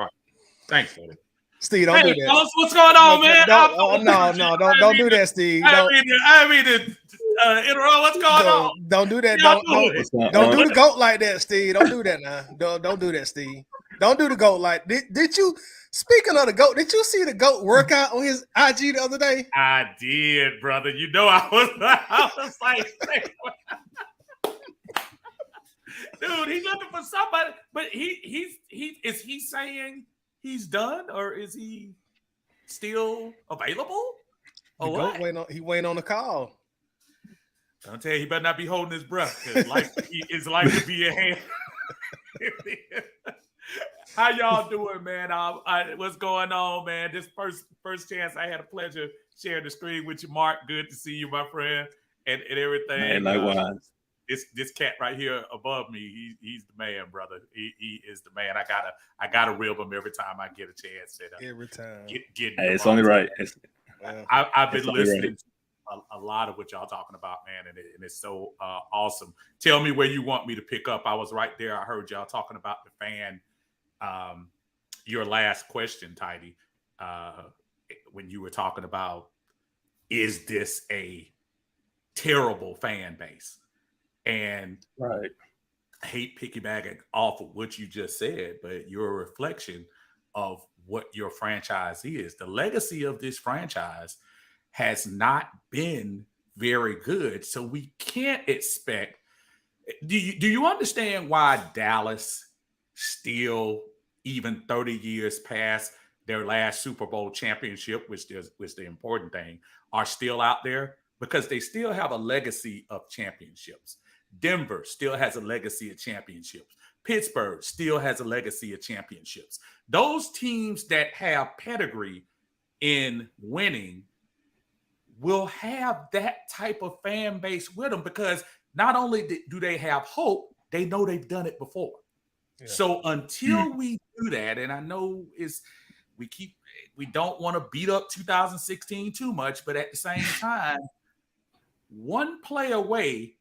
right. Thanks, buddy. Steve, don't do that. What's going on, man? Don't do that, Steve. I mean to interrupt. What's going on? Don't do that. Don't do the goat like that, Steve. Don't do that now. Don't do that, Steve. Don't do the goat like. Did you? Speaking of the GOAT, did you see the GOAT workout on his IG the other day? I did, brother. You know, I was like, dude, he's looking for somebody. But is he saying he's done, or is he still available? He waiting on the call. I'll tell you, he better not be holding his breath, because his life could be in hand. How y'all doing, man? What's going on, man? This first chance, I had a pleasure sharing the screen with you, Mark. Good to see you, my friend, and everything. Man, likewise. This cat right here above me, he's the man, brother. He is the man. I gotta rib him every time I get a chance. Every time. It's only right. I've been listening to a lot of what y'all talking about, man, and it's so awesome. Tell me where you want me to pick up. I was right there. I heard y'all talking about the fan. Your last question, Tidy, when you were talking about, is this a terrible fan base? And right. I hate piggybacking off of what you just said, but you're a reflection of what your franchise is. The legacy of this franchise has not been very good, so we can't expect. Do you understand why Dallas still, even 30 years past their last Super Bowl championship, which was the important thing, are still out there? Because they still have a legacy of championships. Denver still has a legacy of championships. Pittsburgh still has a legacy of championships. Those teams that have pedigree in winning will have that type of fan base with them, because not only do they have hope, they know they've done it before. Yeah. So until we do that, and I know we don't want to beat up 2016 too much, but at the same time, one play away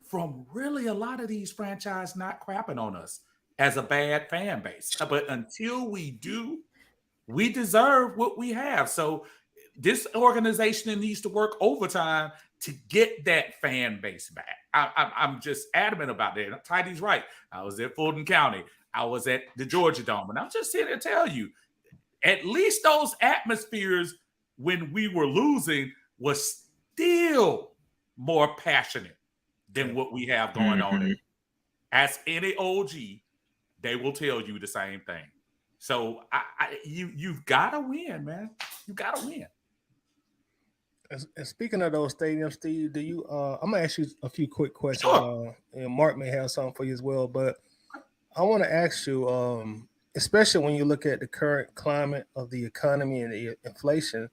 from really a lot of these franchises not crapping on us as a bad fan base. But until we do, we deserve what we have. So this organization needs to work overtime to get that fan base back. I'm just adamant about that. Tidy's right. I was at Fulton County. I was at the Georgia Dome. And I'm just here to tell you, at least those atmospheres when we were losing was still more passionate than what we have going on here. Ask any OG, they will tell you the same thing. So you've got to win, man. You got to win. And speaking of those stadiums, Steve, do you? I'm gonna ask you a few quick questions. Sure. And Mark may have something for you as well. But I want to ask you, especially when you look at the current climate of the economy and the inflation,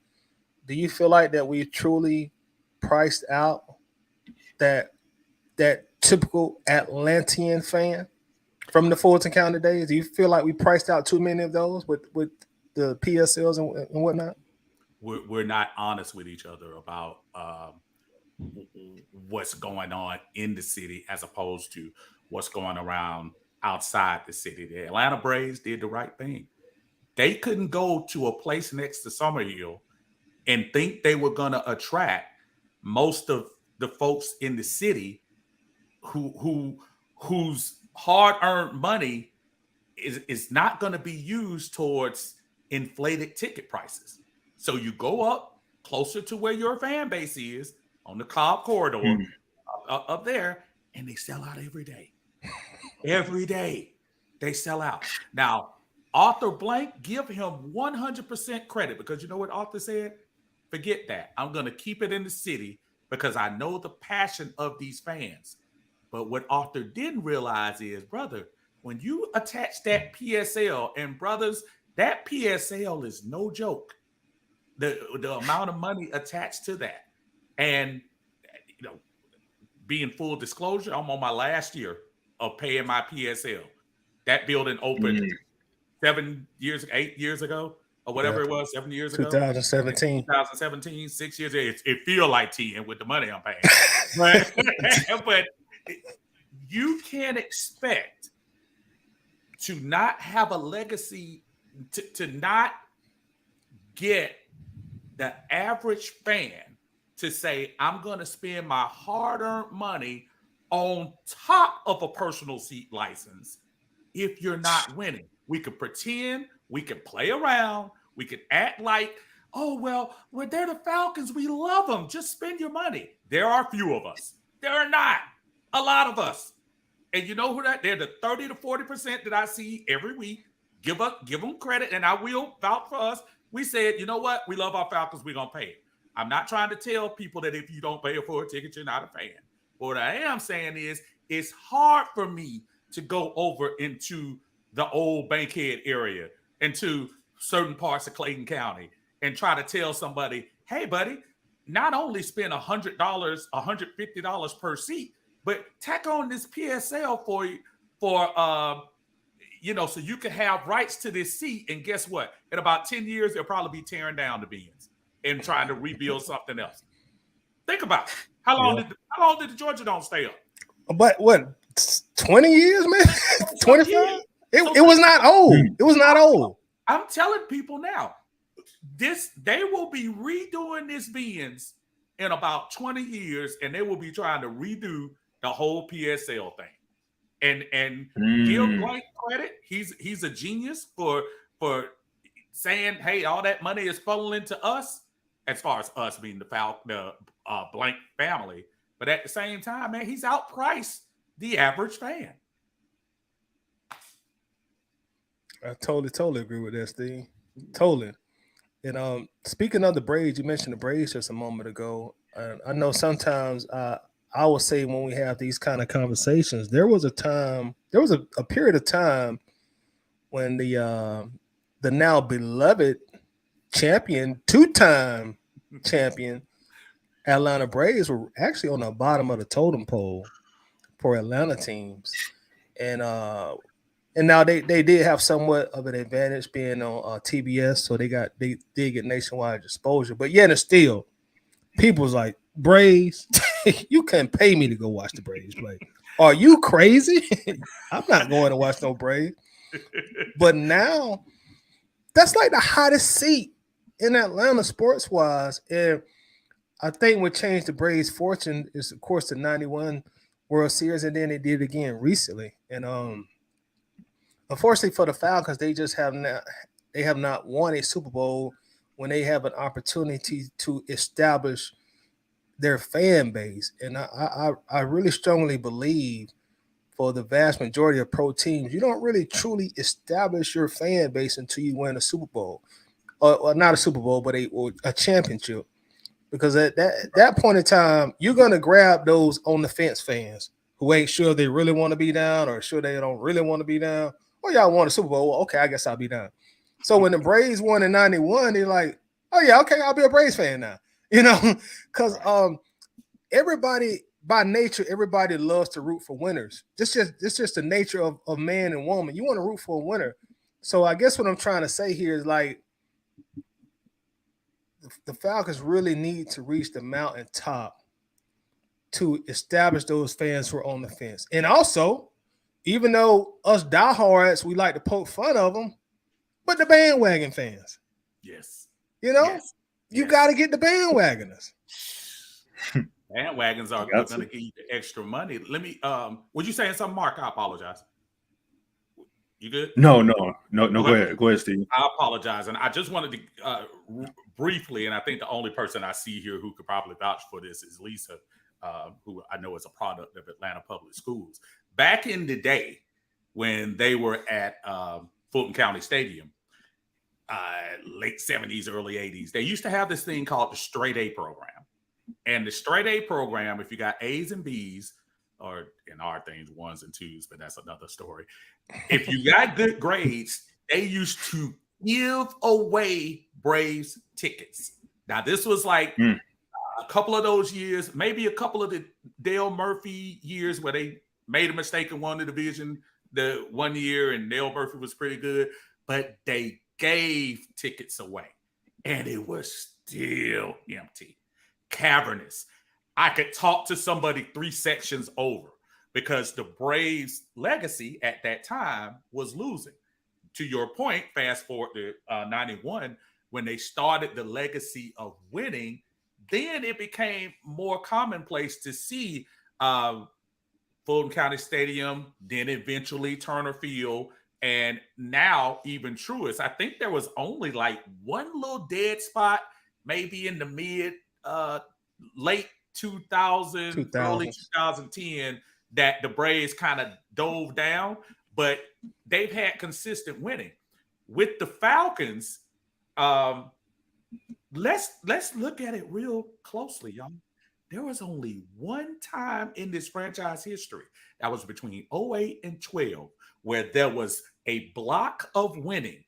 do you feel like that we truly priced out that typical Atlantean fan from the Fulton County days? Do you feel like we priced out too many of those with the PSLs and whatnot? We're not honest with each other about what's going on in the city as opposed to what's going around outside the city. The Atlanta Braves did the right thing. They couldn't go to a place next to Summerhill and think they were going to attract most of the folks in the city whose hard-earned money is not going to be used towards inflated ticket prices. So you go up closer to where your fan base is on the Cobb corridor up there, and they sell out every day. Every day they sell out. Now, Arthur Blank, give him 100% credit, because you know what Arthur said? Forget that. I'm going to keep it in the city because I know the passion of these fans. But what Arthur didn't realize is, brother, when you attach that PSL, and brothers, that PSL is no joke. The amount of money attached to that. And, you know, being full disclosure, I'm on my last year of paying my PSL. That building opened 8 years ago, or whatever it was, 7 years ago. 2017. 2017, 6 years ago. It feels like 10 with the money I'm paying. But you can't expect to not have a legacy, to not get the average fan to say, I'm going to spend my hard-earned money on top of a personal seat license if you're not winning. We could pretend, we could play around, we could act like, oh, well, they're the Falcons. We love them. Just spend your money. There are a few of us. There are not a lot of us. And you know who that? They're the 30 to 40% that I see every week. Give them credit, and I will vouch for us. We said, you know what? We love our Falcons. We're going to pay it. I'm not trying to tell people that if you don't pay for a ticket, you're not a fan. But what I am saying is it's hard for me to go over into the old Bankhead area, into certain parts of Clayton County, and try to tell somebody, hey, buddy, not only spend $100, $150 per seat, but tack on this PSL for you so you can have rights to this seat. And guess what? In about 10 years, they'll probably be tearing down the Beans and trying to rebuild something else. Think about it. How long did the Georgia Dome stay up? But what, 20 years, man? 25? It was not old. It was not old. I'm telling people now, they will be redoing this Beans in about 20 years, and they will be trying to redo the whole PSL thing. And give Blank credit. He's a genius for saying, hey, all that money is funneling to us, as far as us being the Blank family. But at the same time, man, he's outpriced the average fan. I totally agree with that, Steve. Totally. And speaking of the Braves, you mentioned the Braves just a moment ago. I know sometimes I will say when we have these kind of conversations, there was a period of time when the now beloved champion, two-time champion Atlanta Braves were actually on the bottom of the totem pole for Atlanta teams. And now they did have somewhat of an advantage being on TBS, so they did get nationwide exposure. But yet and still, people was like, Braves, you can't pay me to go watch the Braves play. Are you crazy? I'm not going to watch no Braves. But now, that's like the hottest seat in Atlanta sports-wise. And I think what changed the Braves' fortune is, of course, the 91 World Series, and then they did it again recently. And unfortunately for the Falcons, they have not won a Super Bowl when they have an opportunity to establish their fan base. And I really strongly believe for the vast majority of pro teams, you don't really truly establish your fan base until you win a Super Bowl, or not a Super Bowl, but a championship. Because at that point in time, you're going to grab those on the fence fans who ain't sure they really want to be down or sure they don't really want to be down. Oh, y'all won a Super Bowl. Well, okay, I guess I'll be down. So when the Braves won in 91, they're like, oh, yeah, okay, I'll be a Braves fan now. Because everybody, by nature, everybody loves to root for winners. It's just the nature of man and woman. You want to root for a winner. So I guess what I'm trying to say here is like the Falcons really need to reach the mountaintop to establish those fans who are on the fence. And also, even though us diehards, we like to poke fun of them, but the bandwagon fans. Yes. You know, you got to get the bandwagoners. Bandwagons are going to give you the extra money. Let me, were you saying something, Mark? I apologize. You good? No. Go ahead, Steve. I apologize. And I just wanted to briefly, and I think the only person I see here who could probably vouch for this is Lisa, who I know is a product of Atlanta Public Schools. Back in the day when they were at Fulton County Stadium, late 70s, early 80s, they used to have this thing called the Straight A program. And the Straight A program, if you got A's and B's, or in our things, 1s and 2s, but that's another story. If you got good grades, they used to give away Braves tickets. Now, this was like a couple of those years, maybe a couple of the Dale Murphy years where they made a mistake and won the division the one year, and Dale Murphy was pretty good, but they gave tickets away, and it was still empty, cavernous. I could talk to somebody 3 sections over because the Braves' legacy at that time was losing. To your point, fast forward to 91, when they started the legacy of winning, then it became more commonplace to see Fulton County Stadium, then eventually Turner Field, and now even Truist. I think there was only like one little dead spot, maybe in the late 2000, early 2010, that the Braves kind of dove down, but they've had consistent winning. With the Falcons, let's look at it real closely, y'all. There was only one time in this franchise history, that was between 08 and 12, where there was a block of winning.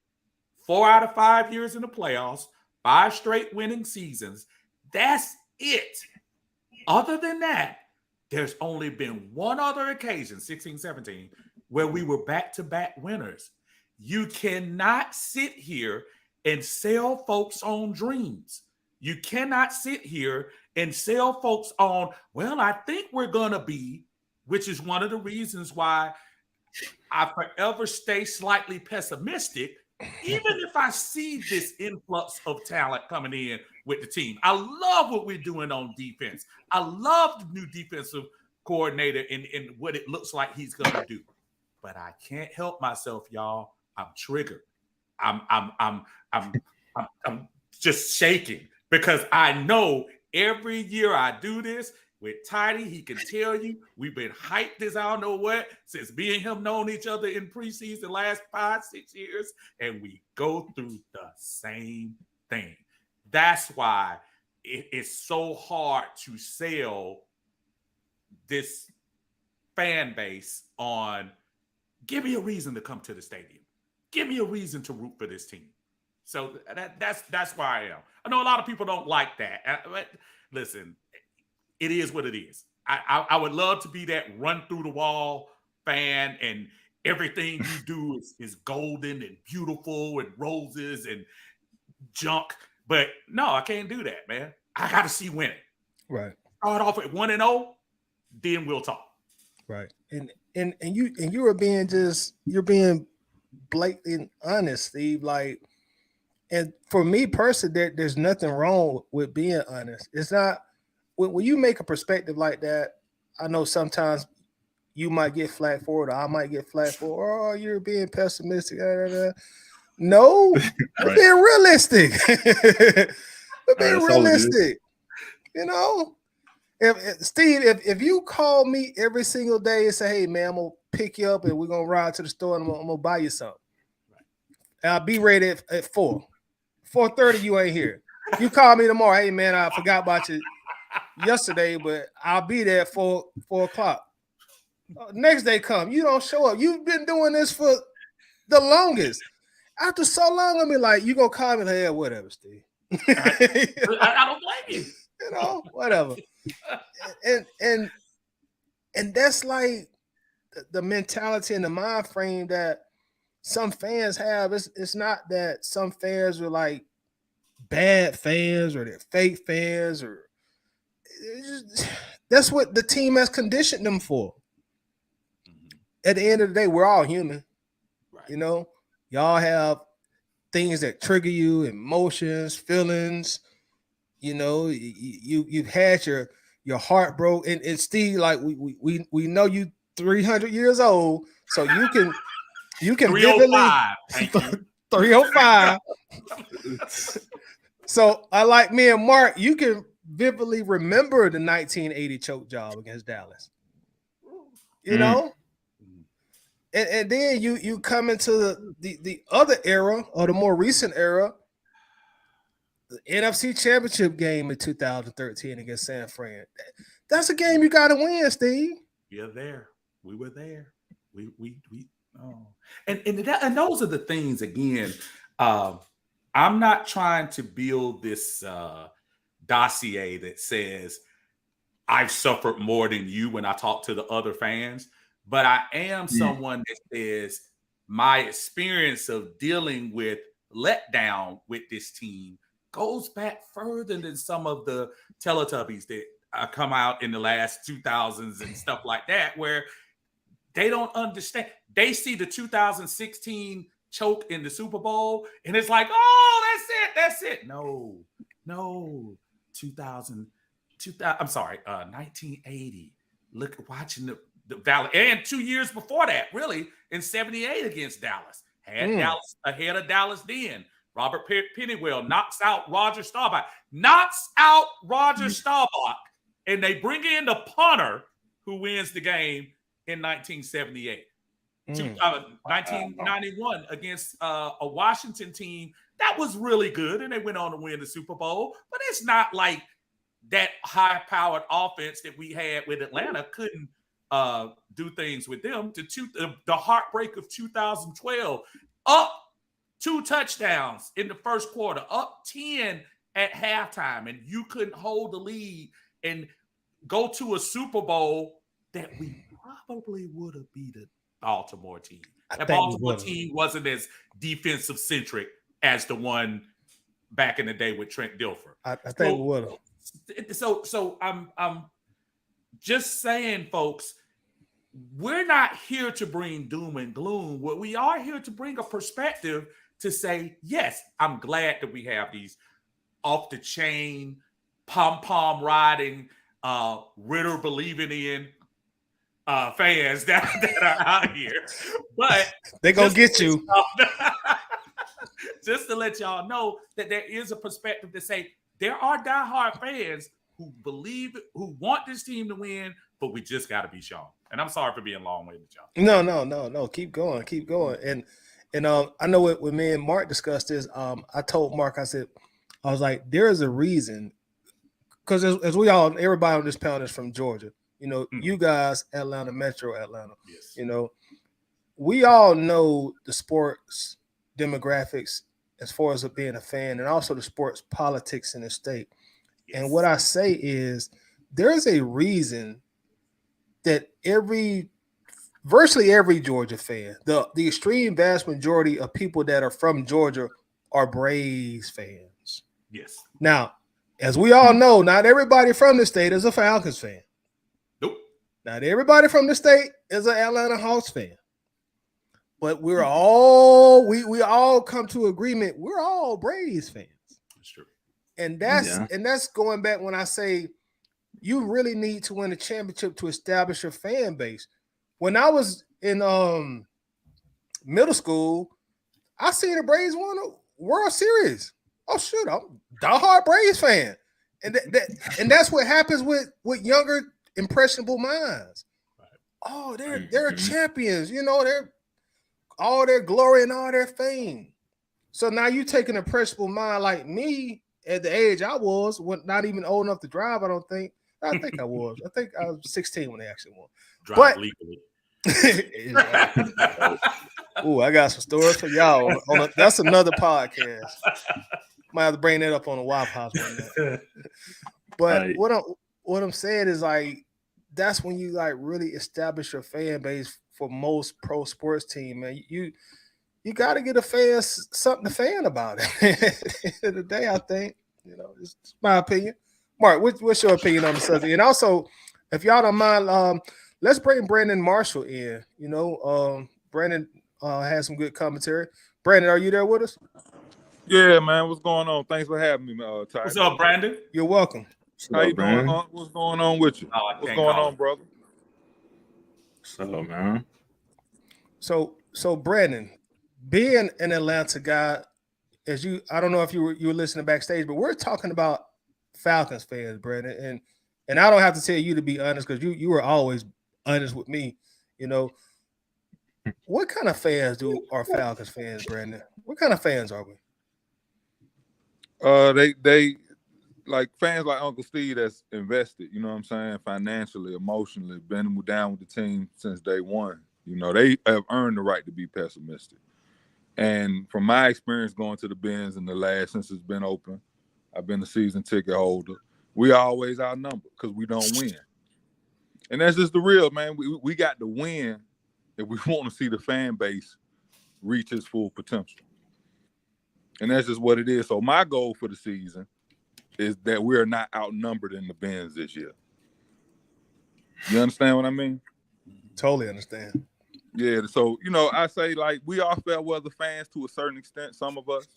4 out of 5 years in the playoffs, 5 straight winning seasons. That's it. Other than that, there's only been one other occasion, 16-17, where we were back-to-back winners. You cannot sit here and sell folks on dreams. You cannot sit here and sell folks on, well, I think we're going to be, which is one of the reasons why I forever stay slightly pessimistic, even if I see this influx of talent coming in with the team. I love what we're doing on defense. I love the new defensive coordinator and what it looks like he's going to do. But I can't help myself, y'all. I'm triggered. I'm just shaking because I know every year I do this with Tidy, he can tell you we've been hyped as I don't know what since me and him known each other in preseason last 5-6 years, and we go through the same thing. That's why it's so hard to sell this fan base on, give me a reason to come to the stadium. Give me a reason to root for this team. So that's where I am. I know a lot of people don't like that. But listen, it is what it is. I would love to be that run through the wall fan and everything you do is golden and beautiful and roses and junk. But no, I can't do that, man. I got to see winning. Right. Start off at 1-0, then we'll talk. Right. And you are being you're being blatant honest, Steve. Like, and for me personally, there's nothing wrong with being honest. It's not when you make a perspective like that. I know sometimes you might get flack for it, or I might get flack for it. Oh, you're being pessimistic. No, we're being realistic. We're being realistic. You know, Steve, if you call me every single day and say, "Hey, man, I'm gonna pick you up and we're gonna ride to the store and I'm gonna buy you something," and I'll be ready at 4:30. You ain't here. You call me tomorrow. Hey, man, I forgot about you yesterday, but I'll be there at 4 o'clock. Next day come, you don't show up. You've been doing this for the longest. After so long, I mean, like, you gonna call me like, yeah, whatever, Steve. I don't blame you. You know, whatever. And that's like the mentality and the mind frame that some fans have. It's not that some fans are like bad fans or they're fake fans or That's what the team has conditioned them for. At the end of the day, we're all human. Right. You know, y'all have things that trigger you, emotions, feelings. You know, you've had your heart broke, and Steve, like we know you 300 years old, so you can 305. Thank you. 305. So I like me and Mark, you can vividly remember the 1980 choke job against Dallas. You know? And then you come into the other era, or the more recent era, the NFC Championship game in 2013 against San Fran. That's a game you got to win, Steve. You're there. We were there. We and those are the things again. I'm not trying to build this dossier that says I've suffered more than you when I talk to the other fans, but I am someone that says my experience of dealing with letdown with this team goes back further than some of the Teletubbies that come out in the last 2000s and stuff like that, where they don't understand. They see the 2016 choke in the Super Bowl, and it's like, oh, that's it. No. 1980. Look, watching the Valley, and 2 years before that, really, in 78 against Dallas. Had Dallas ahead of Dallas then. Robert Pennywell knocks out Roger Staubach. And they bring in the punter who wins the game in 1978. 1991 against a Washington team that was really good, and they went on to win the Super Bowl. But it's not like that high-powered offense that we had with Atlanta couldn't do things with them. The heartbreak of 2012, up 2 touchdowns in the first quarter, up 10 at halftime, and you couldn't hold the lead and go to a Super Bowl that we probably would have beat the Baltimore team. That Baltimore team wasn't as defensive centric as the one back in the day with Trent Dilfer. I think we would have. So I'm just saying, folks, we're not here to bring doom and gloom. What we are here to bring a perspective to say, yes, I'm glad that we have these off the chain, pom-pom riding, Ritter believing in fans that are out here. But they're going to get you. Just to let y'all know that there is a perspective to say there are diehard fans who believe, who want this team to win, but we just got to be Shawn. And I'm sorry for being long-winded, y'all. No. Keep going. And I know when me and Mark discussed this, I told Mark, I was like, there is a reason, because as we all, everybody on this panel is from Georgia. You know, you guys, Atlanta, Metro Atlanta. Yes. You know, we all know the sports demographics as far as being a fan, and also the sports politics in the state. Yes. And what I say is, there's a reason that virtually every Georgia fan, the extreme vast majority of people that are from Georgia are Braves fans. Yes. Now, as we all know, not everybody from the state is a Falcons fan. Nope. Not everybody from the state is an Atlanta Hawks fan. But we're all we all come to agreement. We're all Braves fans. That's true. And that's going back when I say you really need to win a championship to establish your fan base. When I was in middle school, I seen the Braves won a World Series. Oh shoot, I'm a diehard Braves fan. And that's what happens with younger impressionable minds. Right. Oh, they're champions, you know, they're all their glory and all their fame. So now you take an impressionable mind like me at the age I was, not even old enough to drive, I don't think. I think I was. I think I was 16 when they actually won. Drive legally. Ooh, I got some stories for y'all. That's another podcast. Might have to bring that up on the Wild House one day. But right. What I'm saying is, like, that's when you like really establish your fan base for most pro sports team, man. You got to get a fan something to fan about it. At the end of the day, I think, you know, it's my opinion. Mark, what's your opinion on the subject? And also, if y'all don't mind, let's bring Brandon Marshall in. You know, Brandon has some good commentary. Brandon, are you there with us? Yeah, man. What's going on? Thanks for having me, Ty. What's up, Brandon? You're welcome. How you doing? What's going on with you? What's going on, brother? So, man. So Brandon, being an Atlanta guy, I don't know if you were listening backstage, but we're talking about Falcons fans, Brandon, and I don't have to tell you to be honest because you were always honest with me. You know, what kind of fans are Falcons fans, Brandon? What kind of fans are we? They like fans like Uncle Steve that's invested, you know what I'm saying, financially, emotionally, been down with the team since day one. You know, they have earned the right to be pessimistic. And from my experience going to the Benz in the last, since it's been open, I've been a season ticket holder. We always outnumbered because we don't win. And that's just the real, man. We got to win if we want to see the fan base reach its full potential. And that's just what it is. So my goal for the season is that we're not outnumbered in the Benz this year. You understand what I mean? Totally understand. Yeah, so, you know, I say, like, we are fair weather fans to a certain extent, some of us.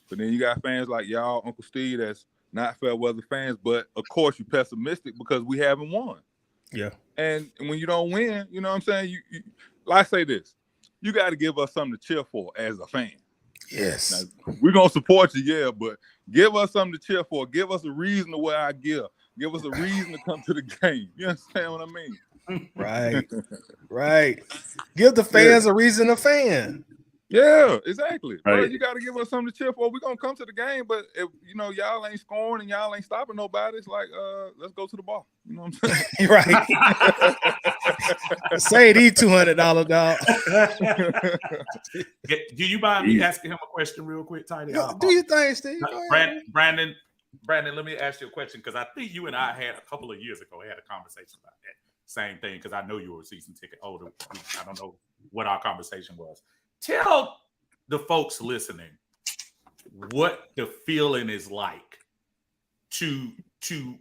But then you got fans like y'all, Uncle Steve, that's not fair weather fans. But, of course, you're pessimistic because we haven't won. Yeah. And when you don't win, you know what I'm saying? You like I say this, you got to give us something to cheer for as a fan. Yes. Now, we're going to support you, yeah, but give us something to cheer for. Give us a reason to wear our gear. Give us a reason to come to the game. You understand what I mean? Right. Give the fans a reason to fan. Yeah, exactly. Right. Bro, you got to give us something to cheer for. We're going to come to the game, but if, you know, y'all ain't scoring and y'all ain't stopping nobody, it's like, let's go to the bar. You know what I'm saying? Right. Say these $200, dog. Do you mind me asking him a question real quick, Tiny? Do you think, Steve? Brandon, let me ask you a question because I think you and I had a couple of years ago had a conversation about that same thing because I know you were a season ticket holder. I don't know what our conversation was. Tell the folks listening what the feeling is like to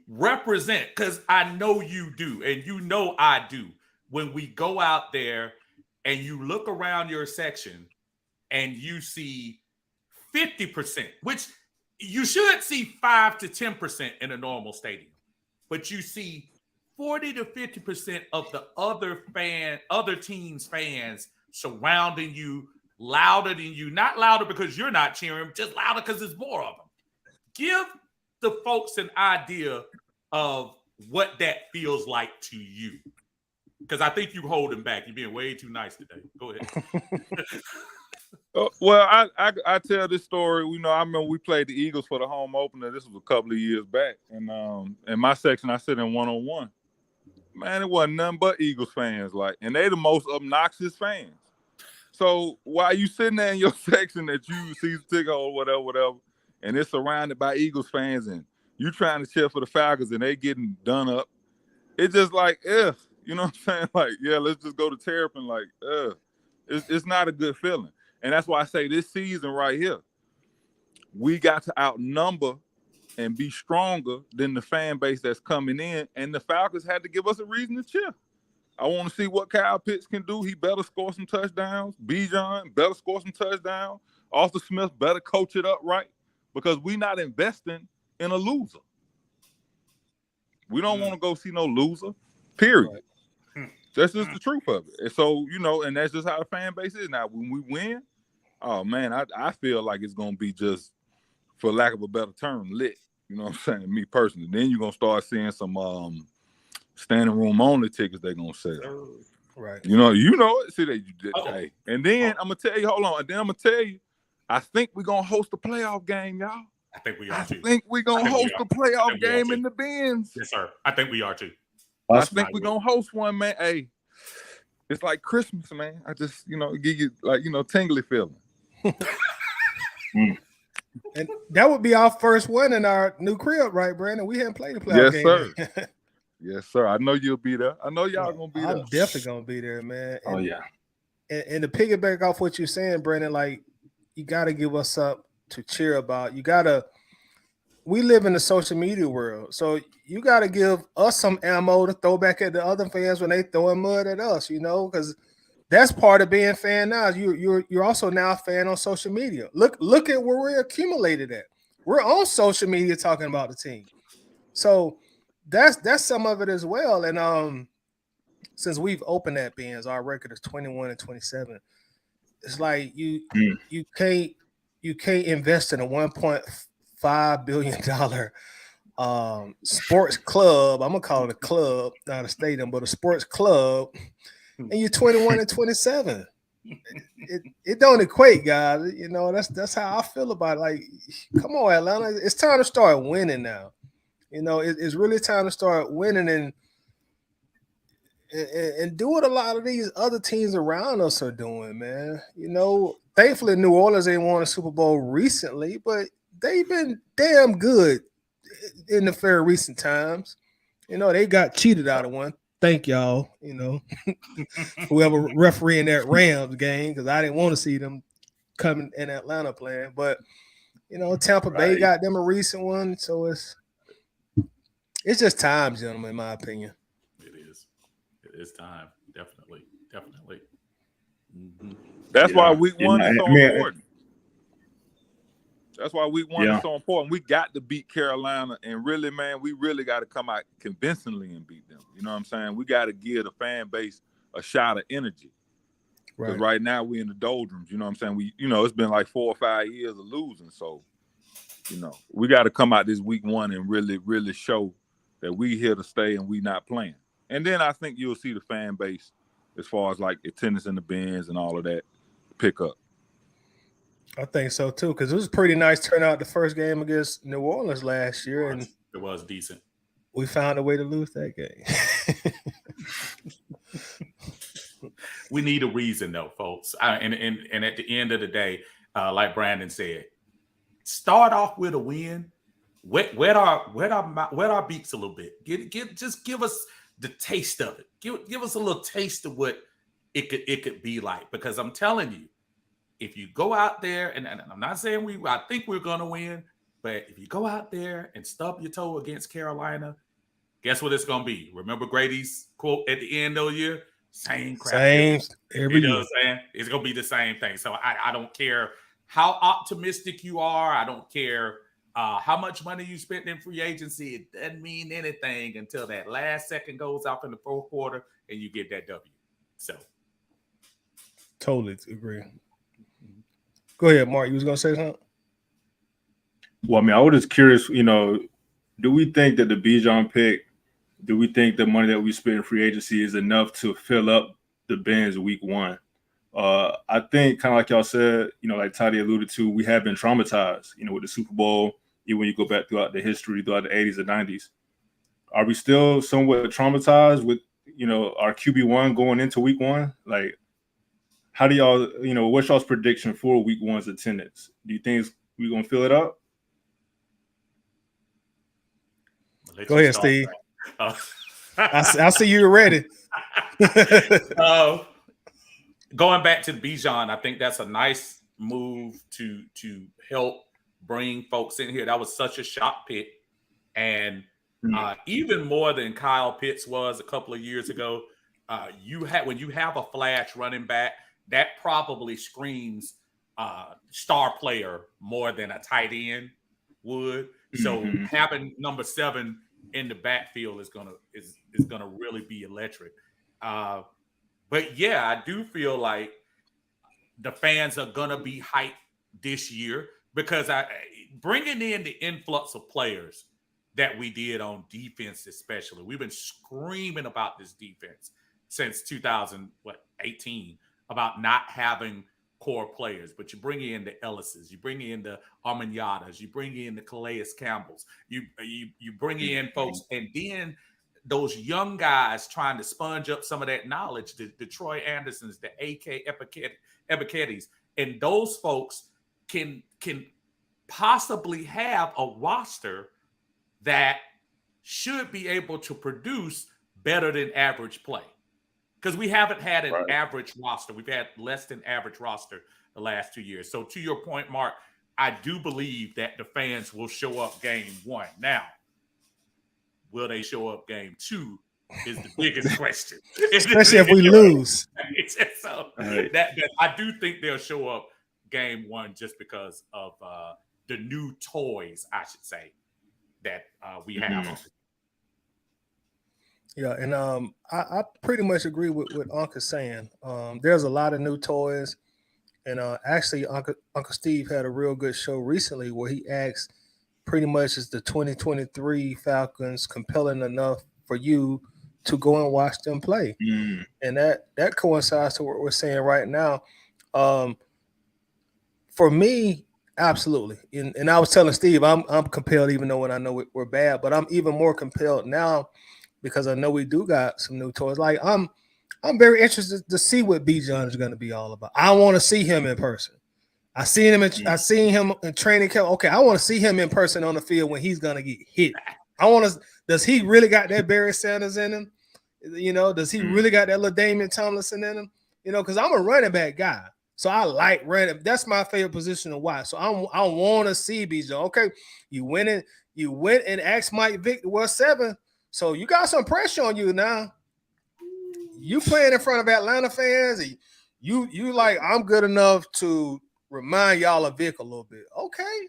represent, because I know you do, and you know I do, when we go out there and you look around your section and you see 50%, which you should see 5 to 10% in a normal stadium, but you see 40 to 50% of the other team's fans surrounding you, louder than you, not louder because you're not cheering, just louder because there's more of them. Give the folks an idea of what that feels like to you. Because I think you're holding back. You're being way too nice today. Go ahead. Well, I tell this story. You know, I remember we played the Eagles for the home opener. This was a couple of years back. And in my section, I sit in one-on-one. Man, it wasn't nothing but Eagles fans. And they the most obnoxious fans. So while you sitting there in your section that you season ticket or whatever, and it's surrounded by Eagles fans and you trying to cheer for the Falcons and they getting done up, it's just like, you know what I'm saying? Like, yeah, let's just go to Terrapin. Like, it's not a good feeling. And that's why I say this season right here, we got to outnumber and be stronger than the fan base that's coming in. And the Falcons had to give us a reason to cheer. I want to see what Kyle Pitts can do. He better score some touchdowns. Bijan better score some touchdowns. Arthur Smith better coach it up right because we're not investing in a loser. We don't want to go see no loser, period. Right. That's just the truth of it. And so, you know, and that's just how the fan base is. Now, when we win, oh, man, I feel like it's going to be just, for lack of a better term, lit. You know what I'm saying? Me personally. Then you're going to start seeing some standing room only tickets they're going to sell. Right. You know it. See that you did. Hey. And then I'm going to tell you, hold on. And then I'm going to tell you, I think we're going to host a playoff game, y'all. I think we are too. I think we're going to host a playoff game in the Benz. Yes, sir. I think we are too. I think we're going to host one, man. Hey, it's like Christmas, man. I just, give you, tingly feeling. And that would be our first one in our new crib, right, Brandon? We haven't played a playoff game. Yes, sir. Yes, sir. I know you'll be there. I know y'all going to be there. I'm definitely going to be there, man. And, yeah. And to piggyback off what you're saying, Brandon, like, you got to give us up to cheer about. You got to we live in the social media world, so you got to give us some ammo to throw back at the other fans when they throwing mud at us, because that's part of being a fan now. You're also now a fan on social media. Look at where we're accumulated at. We're on social media talking about the team, so that's some of it as well. And since we've opened that Benz, our record is 21-27. It's like you can't invest in a $1.5 billion sports club. I'm gonna call it a club, not a stadium, but a sports club, and you're 21-27. It don't equate, guys. That's how I feel about it. Like, come on, Atlanta. It's time to start winning now. It's really time to start winning and do what a lot of these other teams around us are doing, man. Thankfully New Orleans ain't won a Super Bowl recently, but they've been damn good in the fair recent times. They got cheated out of one. Thank y'all, whoever refereeing that Rams game, because I didn't want to see them coming in Atlanta playing. But Tampa Bay got them a recent one, so it's just time, gentlemen, in my opinion. It's time, definitely. Mm-hmm. That's why week one is so important. That's why week one is so important. We got to beat Carolina, and really, man, we really got to come out convincingly and beat them. You know what I'm saying? We got to give the fan base a shot of energy. Because right now we in the doldrums. You know what I'm saying? It's been like 4 or 5 years of losing. So, we got to come out this week one and really, really show that we here to stay and we not playing. And then I think you'll see the fan base, as far as like attendance in the Benz and all of that, pick up. I think so too, because it was a pretty nice turnout the first game against New Orleans last year, and it was decent. We found a way to lose that game. We need a reason, though, folks. And at the end of the day, like Brandon said, start off with a win. Wet our beaks a little bit. Just give us the taste of it. Give us a little taste of what it could be like. Because I'm telling you, if you go out there, and I'm not saying I think we're gonna win, but if you go out there and stub your toe against Carolina, guess what it's gonna be? Remember Grady's quote at the end of the year? Same crap. Every year. What I'm saying? It's gonna be the same thing. So I don't care how optimistic you are. I don't care how much money you spent in free agency. It doesn't mean anything until that last second goes off in the fourth quarter and you get that W. So totally agree. Go ahead, Mark. You was gonna say something? Well, I mean, I was just curious, do we think that the Bijan pick, do we think the money that we spent in free agency is enough to fill up the Benz week one? I think, kind of like y'all said, like Toddy alluded to, we have been traumatized, with the Super Bowl, even when you go back throughout the history, throughout the 80s and 90s. Are we still somewhat traumatized with, our QB1 going into week one? Like, how do y'all, what's y'all's prediction for week one's attendance? Do you think we're going to fill it up? Go ahead, Steve. I see you ready. Going back to Bijan, I think that's a nice move to help bring folks in here. That was such a shock pick. And even more than Kyle Pitts was a couple of years ago, when you have a flash running back, that probably screams star player more than a tight end would. So having number 7 in the backfield is gonna really be electric. But yeah, I do feel like the fans are gonna be hyped this year because bringing in the influx of players that we did on defense, especially, we've been screaming about this defense since 2018 about not having core players, but you bring in the Ellises, you bring in the Armagnadas, you bring in the Calais Campbells, you bring in folks, and then those young guys trying to sponge up some of that knowledge, the Troy Andersons, the AK Ebiketis, and those folks can possibly have a roster that should be able to produce better than average play. Because we haven't had an average roster. We've had less than average roster the last 2 years. So to your point, Mark, I do believe that the fans will show up game 1. Now, will they show up game 2 is the biggest question. Especially if we lose. So that I do think they'll show up game 1 just because of the new toys, I should say, that we have. Yeah, and I pretty much agree with what Uncle saying. There's a lot of new toys, and actually Uncle Steve had a real good show recently where he asked, pretty much, is the 2023 Falcons compelling enough for you to go and watch them play? And that coincides to what we're saying right now. For me, absolutely. And I was telling Steve, I'm compelled, even though when I know we're bad, but I'm even more compelled now because I know we do got some new toys. Like I'm very interested to see what Bijan is going to be all about. I want to see him in person. I seen him in training camp. Okay, I want to see him in person on the field when he's going to get hit. Does he really got that Barry Sanders in him? You know, does he really got that little Damian Tomlinson in him? You know, because I'm a running back guy. So I like running. That's my favorite position to watch. So I want to see Bijan. Okay, you went and asked Mike Vick to wear 7. So you got some pressure on you now. You playing in front of Atlanta fans, and you like, I'm good enough to remind y'all of Vic a little bit. Okay.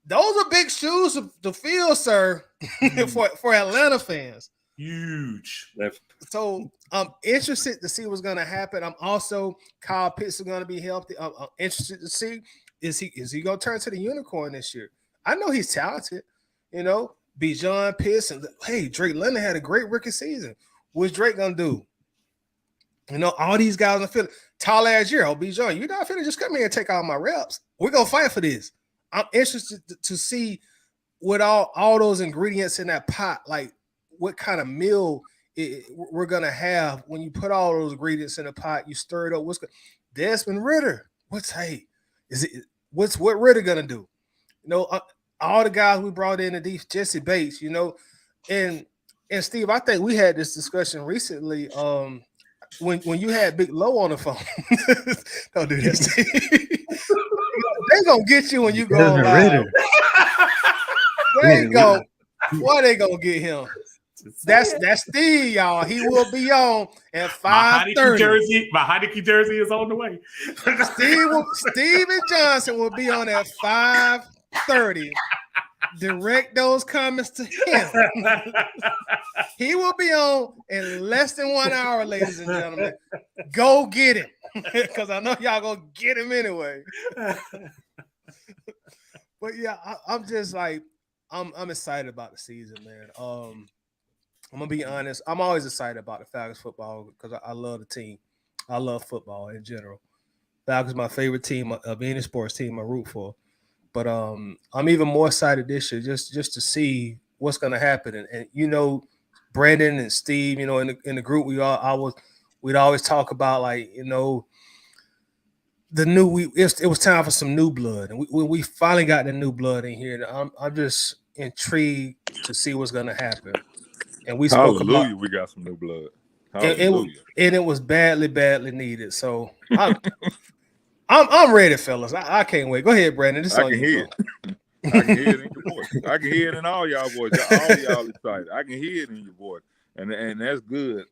Those are big shoes to fill, sir, for Atlanta fans. Huge. So I'm interested to see what's going to happen. I'm also, Kyle Pitts is going to be healthy. I'm interested to see, is he going to turn to the unicorn this year? I know he's talented, you know, Bijan, Pitts, and hey, Drake London had a great rookie season. What's Drake going to do? You know, all these guys in the field, tall ass year. Oh, Bijan, you're not finna just come here and take all my reps. We're going to fight for this. I'm interested to see what all those ingredients in that pot, like what kind of meal we're going to have when you put all those ingredients in a pot, you stir it up. Desmond Ridder, what's what Ridder going to do? You know, all the guys we brought in, Jesse Bates, you know, and Steve, I think we had this discussion recently. When you had Big Low on the phone, don't do this. They gonna get you when you go live. Why they gonna get him? That's Steve, y'all. He will be on at 5:30. My Heineke jersey is on the way. Steven Johnson will be on at 5:30. Direct those comments to him. He will be on in less than 1 hour, ladies and gentlemen. Go get him, because I know y'all gonna get him anyway. But yeah, I'm just like, I'm excited about the season, man. I'm gonna be honest. I'm always excited about the Falcons football because I love the team. I love football in general. Falcons my favorite team of any sports team I root for. But I'm even more excited this year just to see what's going to happen. And you know, Brandon and Steve, you know, in the group we'd always talk about, like, you know, it was time for some new blood, and we finally got the new blood in here. I'm just intrigued to see what's going to happen. And we spoke about, we got some new blood. And it was badly needed. So I'm ready, fellas. I can't wait. Go ahead, Brandon. I can hear it. I can hear it in your voice. I can hear it in all y'all voice. All y'all excited. I can hear it in your voice, and that's good.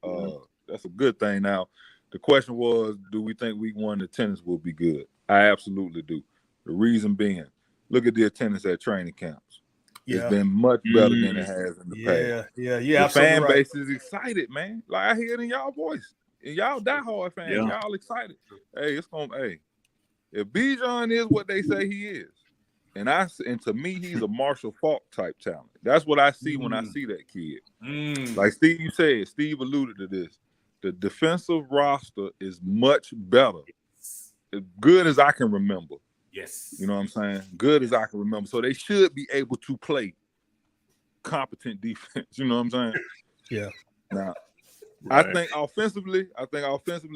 That's a good thing. Now, the question was, do we think week 1 attendance will be good? I absolutely do. The reason being, look at the attendance at training camps. Yeah. It's been much better than it has in the past. Yeah. The fan base is excited, man. Like, I hear it in y'all voice. And y'all diehard fans, y'all excited. Hey, if Bijan is what they say he is, and to me, he's a Marshall Faulk type talent. That's what I see when I see that kid. Like Steve alluded to this. The defensive roster is much better, as good as I can remember. Yes. You know what I'm saying? Good as I can remember. So they should be able to play competent defense. You know what I'm saying? Yeah. Now, right. I think offensively,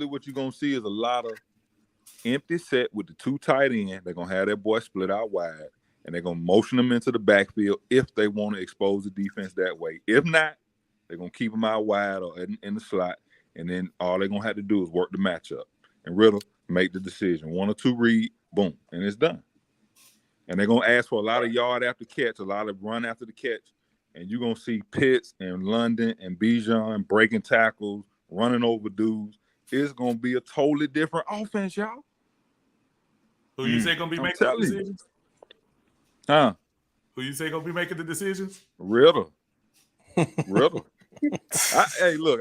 what you're going to see is a lot of empty set with the 2 tight ends. They're going to have that boy split out wide, and they're going to motion them into the backfield if they want to expose the defense that way. If not, they're going to keep them out wide or in the slot, and then all they're going to have to do is work the matchup. And Riddle make the decision. 1 or 2 read, boom, and it's done. And they're going to ask for a lot of yard after catch, a lot of run after the catch. And you're going to see Pitts and London and Bijan breaking tackles, running over dudes. It's going to be a totally different offense, y'all. Who you say going to be making the decisions? Huh? Who you say going to be making the decisions? Ritter. Hey, look,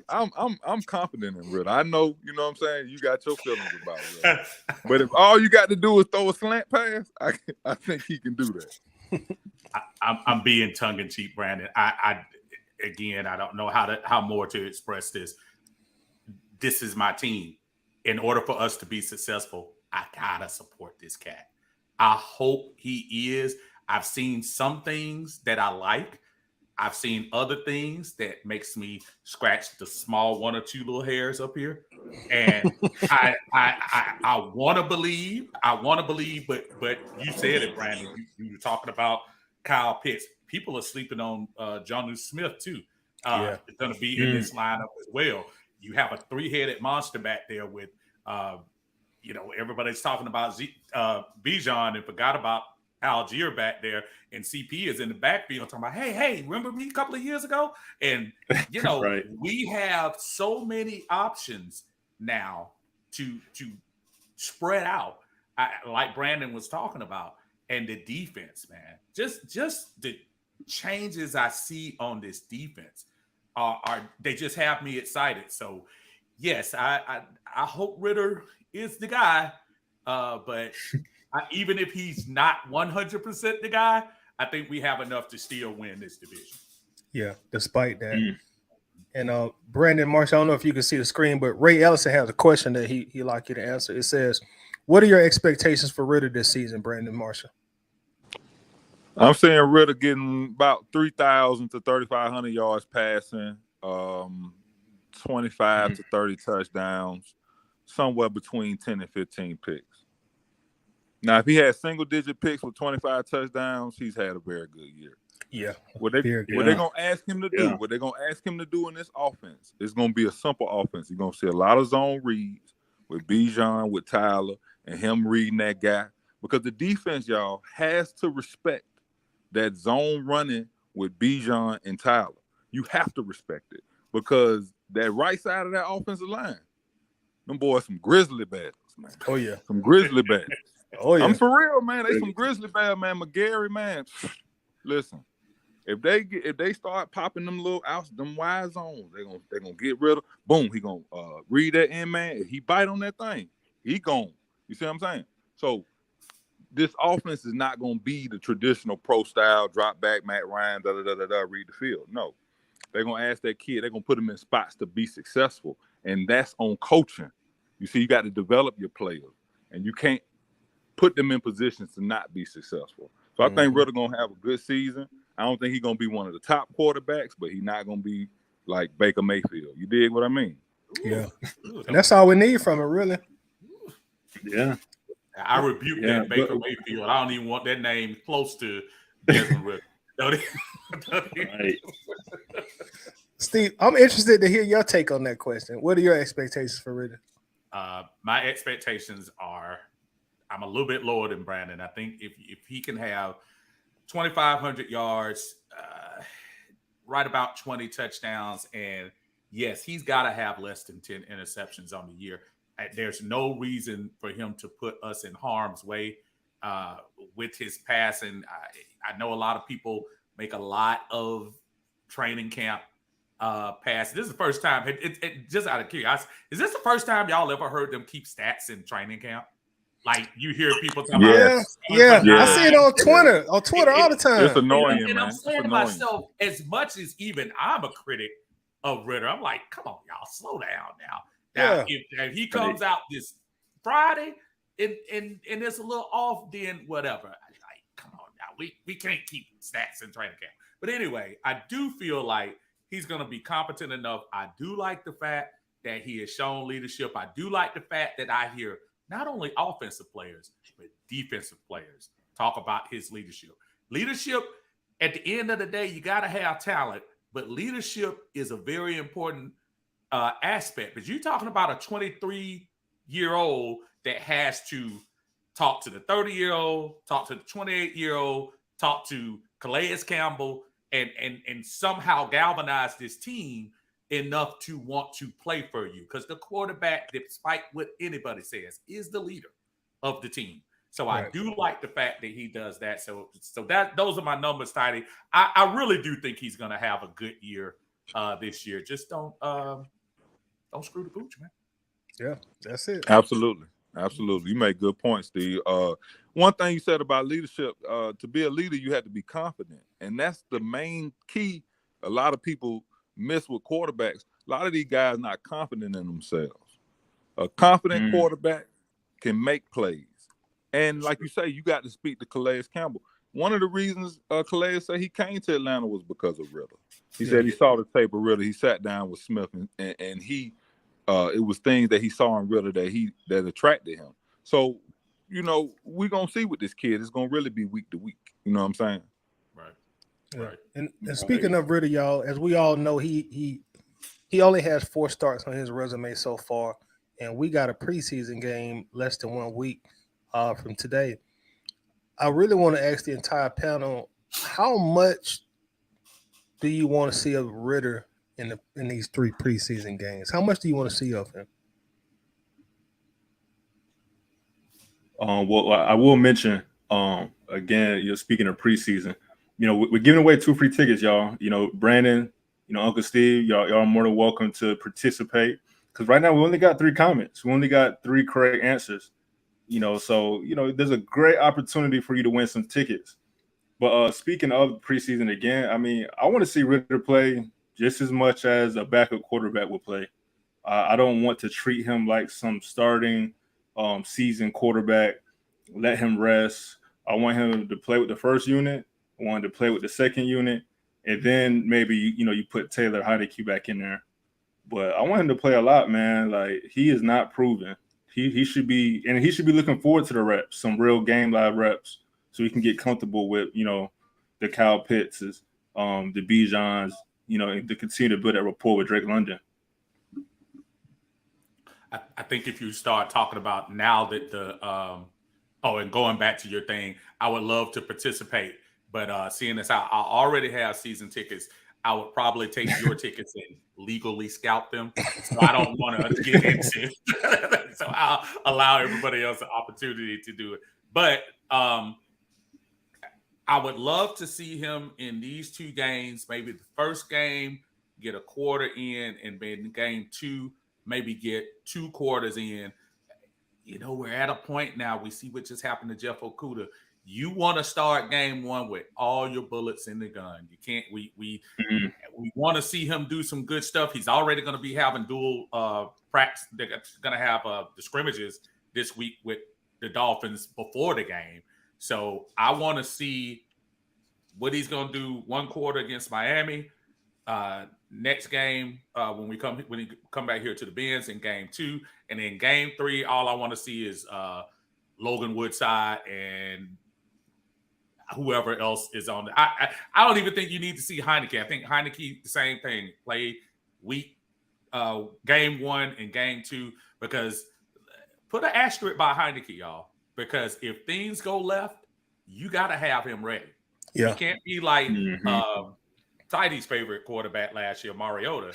I'm confident in Ritter. I know, you know what I'm saying? You got your feelings about Ritter. But if all you got to do is throw a slant pass, I think he can do that. I'm being tongue-in-cheek, Brandon. I don't know how more to express this. This is my team. In order for us to be successful, I gotta support this cat. I hope he is. I've seen some things that I like. I've seen other things that makes me scratch the small 1 or 2 little hairs up here. And I want to believe, but you said it, Brandon. You were talking about Kyle Pitts. People are sleeping on Jonnu Smith too. It's going to be in this lineup as well. You have a 3-headed monster back there with, everybody's talking about Bijan and forgot about Algier back there, and CP is in the backfield talking about, hey, remember me a couple of years ago? And, right. We have so many options now to spread out, like Brandon was talking about, and the defense, man. Just the changes I see on this defense they just have me excited. So, yes, I hope Ritter is the guy, but even if he's not 100% the guy, I think we have enough to still win this division. Yeah, despite that. And Brandon Marshall, I don't know if you can see the screen, but Ray Ellison has a question that he'd like you to answer. It says, what are your expectations for Ritter this season, Brandon Marshall? I'm saying Ritter getting about 3,000 to 3,500 yards passing, 25 to 30 touchdowns, somewhere between 10 and 15 picks. Now, if he had single-digit picks with 25 touchdowns, he's had a very good year. Yeah. What they're going to ask him to do, what they're going to ask him to do in this offense, is going to be a simple offense. You're going to see a lot of zone reads with Bijan, with Tyler, and him reading that guy. Because the defense, y'all, has to respect that zone running with Bijan and Tyler. You have to respect it. Because that right side of that offensive line, them boys some grizzly bears, man. Oh, yeah. Some grizzly bears. Oh, yeah. I'm for real, man. They some grizzly bears, man. McGarry, man. Listen, if they start popping them little outs, them wide zones, they're gonna get rid of. Boom, he gonna read that in, man. If he bite on that thing, he gone. You see what I'm saying? So this offense is not gonna be the traditional pro style drop back, Matt Ryan, read the field. No, they're gonna ask that kid. They're gonna put him in spots to be successful, and that's on coaching. You see, you got to develop your players, and you can't put them in positions to not be successful. So I think Ritter gonna have a good season. I don't think he's gonna be one of the top quarterbacks, but he's not gonna be like Baker Mayfield. You dig what I mean? Yeah. And that's all we need from him, really. Yeah. I rebuke that Baker Mayfield. I don't even want that name close to Desmond Ritter. Right. Steve, I'm interested to hear your take on that question. What are your expectations for Ritter? My expectations are, I'm a little bit lower than Brandon. I think if he can have 2,500 yards, right about 20 touchdowns, and yes, he's got to have less than 10 interceptions on the year. There's no reason for him to put us in harm's way with his passing. I know a lot of people make a lot of training camp passes. This is the first time, just out of curiosity, is this the first time y'all ever heard them keep stats in training camp? Like you hear people talking about, I see it on Twitter, all the time. It's annoying, and man. I'm saying to myself, as much as even I'm a critic of Ritter, I'm like, come on, y'all, slow down now. Now, if he comes out this Friday and it's a little off, then whatever. Like, come on now, we can't keep stats in training camp. But anyway, I do feel like he's going to be competent enough. I do like the fact that he has shown leadership. I do like the fact that I hear not only offensive players, but defensive players talk about his leadership. Leadership, at the end of the day, you got to have talent, but leadership is a very important aspect. But you're talking about a 23-year-old that has to talk to the 30-year-old, talk to the 28-year-old, talk to Calais Campbell, and somehow galvanize this team enough to want to play for you. Because the quarterback, despite what anybody says, is the leader of the team. So I do like the fact that he does that. So those are my numbers, Tidy. I really do think he's going to have a good year this year. Just don't screw the pooch, man. Yeah, that's it. Absolutely. You make good points, Steve. One thing you said about leadership, to be a leader, you have to be confident. And that's the main key a lot of people miss with quarterbacks. A lot of these guys not confident in themselves. A confident quarterback can make plays. And like you say, you got to speak to Calais Campbell. One of the reasons Calais said he came to Atlanta was because of Ritter. He said he saw the tape of Ritter. He sat down with Smith, and he it was things that he saw in Ritter that attracted him. So, we're going to see with this kid. It's going to really be week to week. You know what I'm saying? Right. Yeah. Right. And speaking of Ritter, y'all, as we all know, he only has 4 starts on his resume so far, and we got a preseason game less than 1 week from today. I really want to ask the entire panel, how much do you want to see of Ritter in these 3 preseason games? How much do you want to see of him? Well, I will mention again, speaking of preseason, we're giving away 2 free tickets, y'all. Brandon, Uncle Steve, y'all are more than welcome to participate, because right now we only got 3 comments. We only got 3 correct answers. So there's a great opportunity for you to win some tickets. But speaking of preseason again, I want to see Ritter play just as much as a backup quarterback will play. I don't want to treat him like some starting season quarterback. Let him rest. I want him to play with the first unit. I want him to play with the second unit, and then maybe you put Taylor Heinicke back in there. But I want him to play a lot, man. Like, he is not proven. He should be looking forward to the reps, some real game live reps, so he can get comfortable with the Kyle Pittses, the Bijans, and to continue to build that rapport with Drake London. I think if you start talking about now that and going back to your thing, I would love to participate, but seeing as I already have season tickets, I would probably take your tickets and legally scout them. So I don't want to get into it. So I'll allow everybody else an opportunity to do it. But I would love to see him in these 2 games, maybe the first game, get a quarter in, and then game 2, maybe get 2 quarters in. We're at a point now. We see what just happened to Jeff Okudah. You want to start game 1 with all your bullets in the gun. You can't. We want to see him do some good stuff. He's already going to be having dual practice. They're going to have the scrimmages this week with the Dolphins before the game. So I want to see what he's going to do 1 quarter against Miami. Next game, when he come back here to the Benz in game 2, and then game 3, all I want to see is Logan Woodside and whoever else is on. I don't even think you need to see Heinicke. I think Heinicke, the same thing. Play week game 1 and game 2, because put an asterisk by Heinicke, y'all. Because if things go left, you got to have him ready. Yeah. You can't be like Tidy's favorite quarterback last year, Mariota.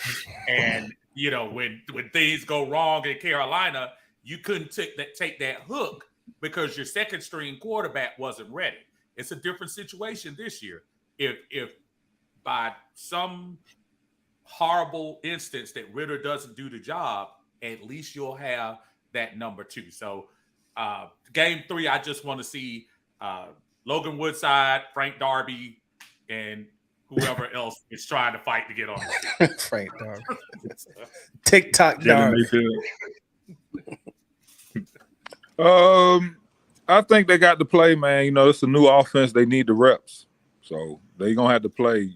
And, when things go wrong in Carolina, you couldn't take that hook because your second string quarterback wasn't ready. It's a different situation this year. If by some horrible instance that Ritter doesn't do the job, at least you'll have that number 2. So game 3, I just want to see Logan Woodside, Frank Darby, and whoever else is trying to fight to get on. Frank Darby. TikTok Darby. I think they got to play, man. It's a new offense. They need the reps. So they're going to have to play.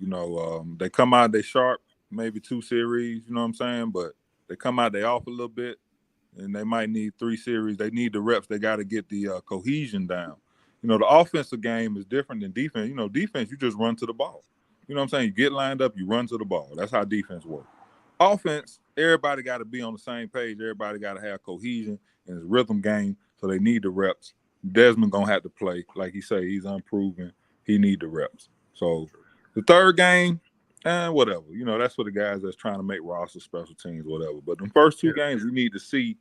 They come out, they sharp, maybe 2 series, you know what I'm saying? But they come out, they off a little bit, and they might need 3 series. They need the reps. They got to get the cohesion down. The offensive game is different than defense. Defense, you just run to the ball. You know what I'm saying? You get lined up, you run to the ball. That's how defense works. Offense, everybody got to be on the same page. Everybody got to have cohesion, and it's a rhythm game, so they need the reps. Desmond gonna have to play. Like he say, he's unproven. He need the reps. So the third game, whatever. That's for the guys that's trying to make roster, special teams, whatever. But the first two games, we need to see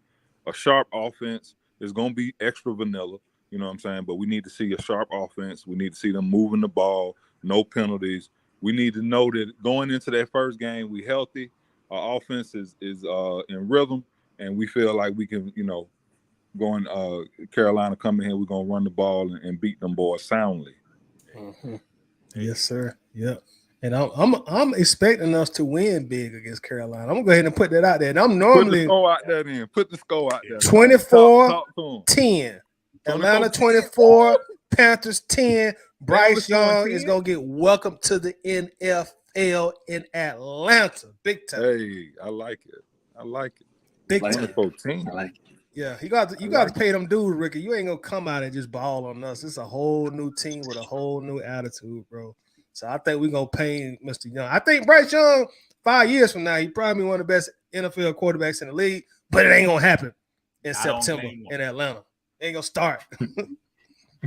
a sharp offense. It's gonna be extra vanilla. You know what I'm saying? But we need to see a sharp offense. We need to see them moving the ball, no penalties. We need to know that going into that first game, we healthy. Our offense is in rhythm, and we feel like we can, going Carolina coming here, we're gonna run the ball and beat them boys soundly. Mm-hmm. Yes, sir. Yep. And I'm expecting us to win big against Carolina. I'm gonna go ahead and put that out there. And I'm normally Put the score out there. 24-10. Atlanta 24, Panthers 10. Bryce Young is gonna get welcome to the NFL in Atlanta. Big time. Hey, I like it. Big time. 24-10. I like it. Yeah, you got to pay them dudes, Ricky. You ain't gonna come out and just ball on us. It's a whole new team with a whole new attitude, bro. So I think we're gonna pay Mr. Young. I think Bryce Young, 5 years from now, he probably one of the best NFL quarterbacks in the league, but it ain't gonna happen in September in Atlanta. It ain't gonna start.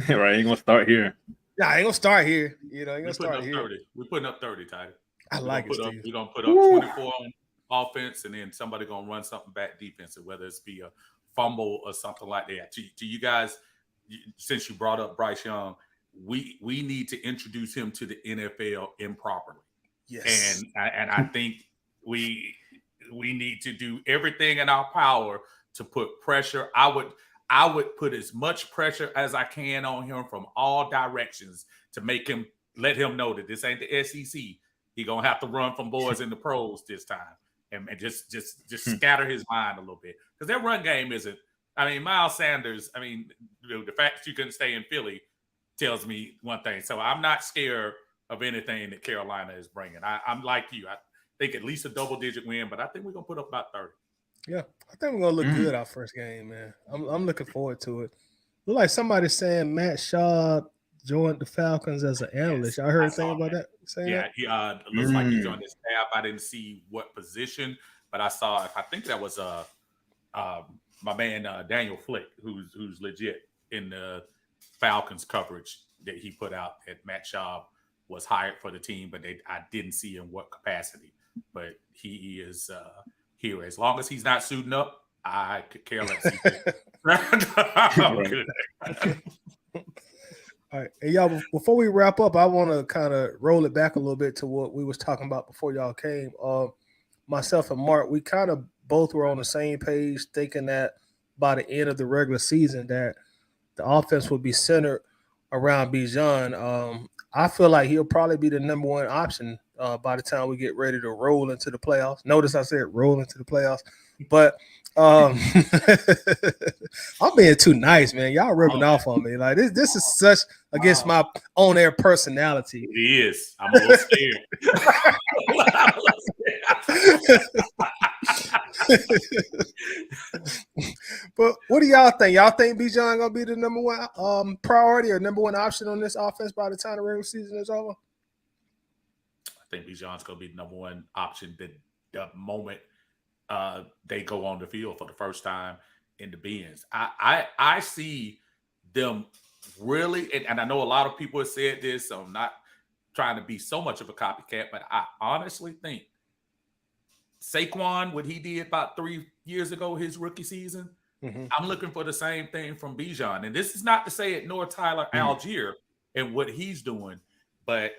Right, ain't gonna start here. Nah, ain't gonna start here. Ain't gonna start here. 30. We're putting up 30, Ty. I like it, Steve. We're gonna put up 24 on offense, and then somebody gonna run something back defensive, whether it's be a fumble or something like that. To you guys, since you brought up Bryce Young, we need to introduce him to the NFL improperly. Yes. And I think we need to do everything in our power to put pressure. I would put as much pressure as I can on him from all directions to let him know that this ain't the SEC. He gonna have to run from boys in the pros this time. And just scatter his mind a little bit, because their run game isn't. I mean, Miles Sanders. I mean, the fact that you couldn't stay in Philly tells me one thing. So I'm not scared of anything that Carolina is bringing. I'm like you. I think at least a double-digit win, but I think we're gonna put up about 30. Yeah, I think we're gonna look good our first game, man. I'm looking forward to it. Look like somebody saying Matt Shaw joined the Falcons as an analyst. I heard anything about that? He looks like he joined the staff. I didn't see what position, but I saw. I think that was my man Daniel Flick, who's legit in the Falcons coverage that he put out. That Matt Shaw was hired for the team, but I didn't see in what capacity. But he is here. As long as he's not suiting up, I could care less. All right, and y'all, before we wrap up, I want to kind of roll it back a little bit to what we was talking about before y'all came. Myself and Mark, we kind of both were on the same page, thinking that by the end of the regular season that the offense would be centered around Bijan. I feel like he'll probably be the number one option by the time we get ready to roll into the playoffs. Notice I said roll into the playoffs, but I'm being too nice, man. Y'all rubbing off on me. Like this is such against my on-air personality. It is. I'm a little scared. But what do y'all think? Y'all think Bijan gonna be the number one priority or number one option on this offense by the time the regular season is over? I think Bijan's gonna be the number one option the moment they go on the field for the first time in the Benz. I see them really, and I know a lot of people have said this, so I'm not trying to be so much of a copycat, but I honestly think Saquon, what he did about 3 years ago, his rookie season, I'm looking for the same thing from Bijan. And this is not to say it nor Tyler Algier and what he's doing, but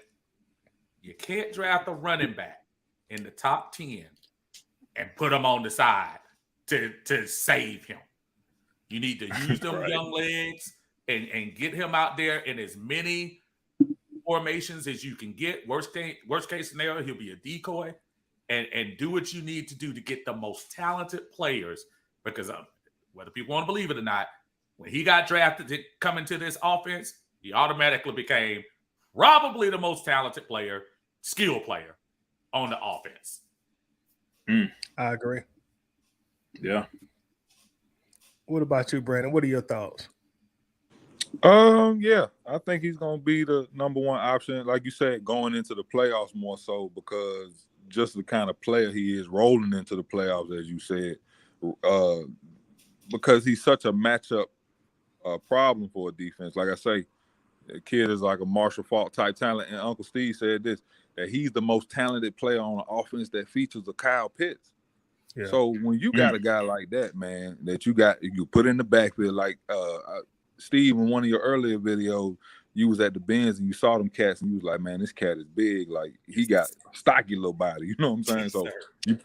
you can't draft a running back in the top 10 and put him on the side to save him. You need to use them young legs and get him out there in as many formations as you can get. Worst case scenario, he'll be a decoy, and do what you need to do to get the most talented players, because whether people want to believe it or not, when he got drafted to come into this offense, he automatically became probably the most talented player, skill player on the offense. I agree. Yeah. What about you, Brandon? What are your thoughts? Yeah, I think he's gonna be the number one option, like you said, going into the playoffs more so, because just the kind of player he is rolling into the playoffs, as you said, because he's such a matchup a problem for a defense. Like I say, the kid is like a Marshall Faulk type talent, and Uncle Steve said this, that he's the most talented player on an offense that features a Kyle Pitts. Yeah. So when you got a guy like that, man, that you put in the backfield, like Steve, in one of your earlier videos, you was at the Benz and you saw them cats and you was like, man, this cat is big. Like, he got a stocky little body. You know what I'm saying? So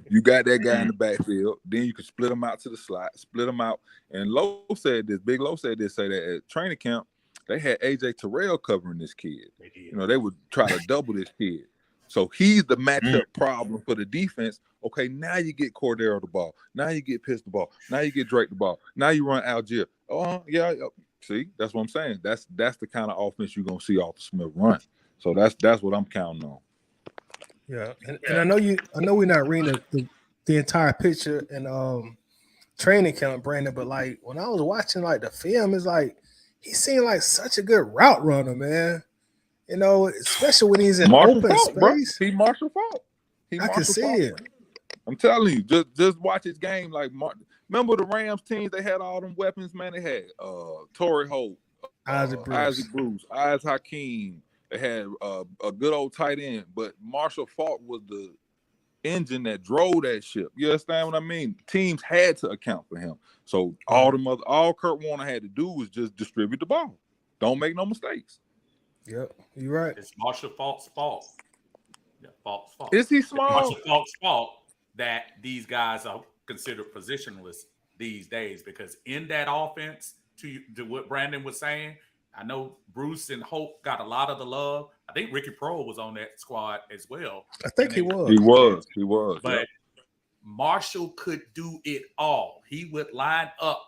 you got that guy in the backfield. Then you can split them out to the slot, split them out. And Big Low said this, say that at training camp, they had AJ Terrell covering this kid. You know, they would try to double this kid. So he's the matchup problem for the defense. Okay, now you get Cordero the ball. Now you get Pitts the ball. Now you get Drake the ball. Now you run Algier. Oh, yeah. See, that's what I'm saying. That's the kind of offense you're gonna see Arthur Smith run. So that's what I'm counting on. Yeah, and I know we're not reading the entire picture in training camp, Brandon, but like when I was watching like the film, it's like he seemed like such a good route runner, man. You know, especially when he's in open space. Bro. He Marshall Faulk. I can see it. I'm telling you, just watch his game. Like, remember the Rams teams? They had all them weapons, man. They had Torrey Holt, Isaac Bruce, Isaac Hakeem. They had a good old tight end, but Marshall Faulk was the engine that drove that ship. You understand what I mean? Teams had to account for him. So all Kurt Warner had to do was just distribute the ball. Don't make no mistakes. Yep, you're right. It's Marshall Faulk's fault. Yeah, Faulk's fault. Is he small? It's Marshall Faulk's fault that these guys are considered positionless these days, because in that offense, to what Brandon was saying, I know Bruce and Hope got a lot of the love. I think Ricky Prohl was on that squad as well. I think he was. He was. But Marshall could do it all. He would line up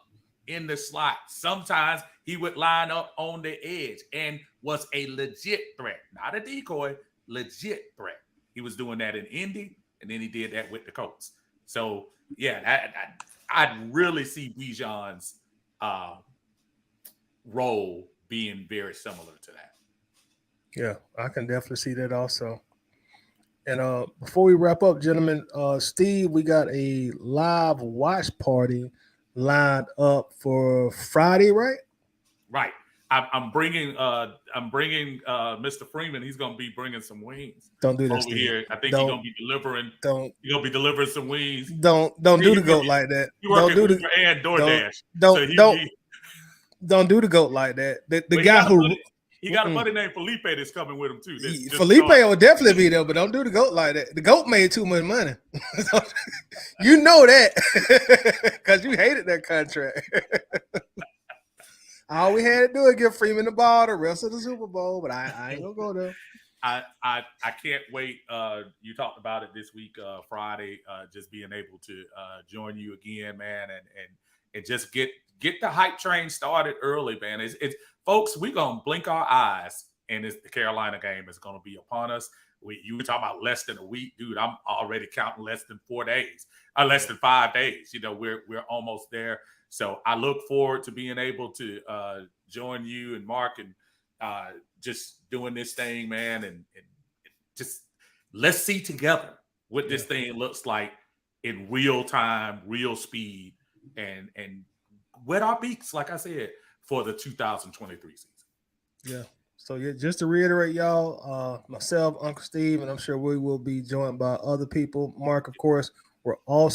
in the slot. Sometimes he would line up on the edge and was a legit threat, not a decoy, legit threat. He was doing that in Indy, and then he did that with the Colts. So, yeah, I'd really see Bijan's role being very similar to that. Yeah, I can definitely see that also. And before we wrap up, gentlemen, Steve, we got a live watch party lined up for Friday, right? Right. I'm bringing Mr. Freeman. He's gonna be bringing some wings. Don't do that over Steve. here. I think he's gonna be delivering. He's gonna be delivering some wings. Don't do the goat like that. Don't do the and DoorDash. Don't do the goat like that. The guy who he got a buddy named Felipe that's coming with him too. Felipe will definitely be there, but don't do the goat like that. The goat made too much money. You know that because you hated that contract. All we had to do is give Freeman the ball the rest of the Super Bowl, but I ain't gonna go there. I can't wait. You talked about it this week, Friday, just being able to join you again, man, and just get the hype train started early, man. It's folks, we're gonna blink our eyes, and the Carolina game is gonna be upon us. You were talking about less than a week, dude. I'm already counting less than 4 days, less than 5 days. You know, we're almost there. So I look forward to being able to join you and Mark and just doing this thing, man, and just let's see together what this thing looks like in real time, real speed, and wet our beaks, like I said, for the 2023 season. Yeah. So yeah, just to reiterate, y'all, myself, Uncle Steve, and I'm sure we will be joined by other people. Mark, of course, we're all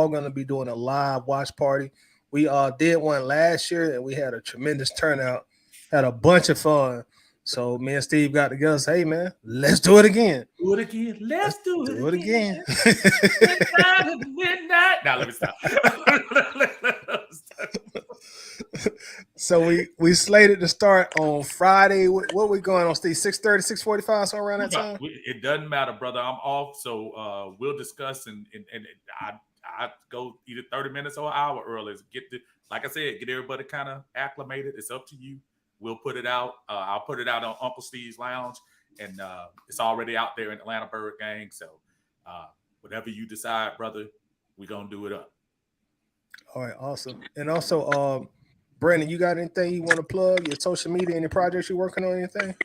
going to be doing a live watch party. We did one last year, and we had a tremendous turnout. Had a bunch of fun. So me and Steve got together and said, hey, man, let's do it again. Do it again. Let's do it again. Midnight. Now let me stop. So we slated to start on Friday. What we going on, Steve? 6:30, 6:45, somewhere around that time? It doesn't matter, brother. I'm off, so we'll discuss, and I go either 30 minutes or an hour early. Like I said, get everybody kind of acclimated. It's up to you. We'll put it out. I'll put it out on Uncle Steve's Lounge, and it's already out there in Atlanta Bird Gang. So whatever you decide, brother, we're going to do it up. All right, awesome. And also, Brandon, you got anything you want to plug? Your social media, any projects you're working on, anything?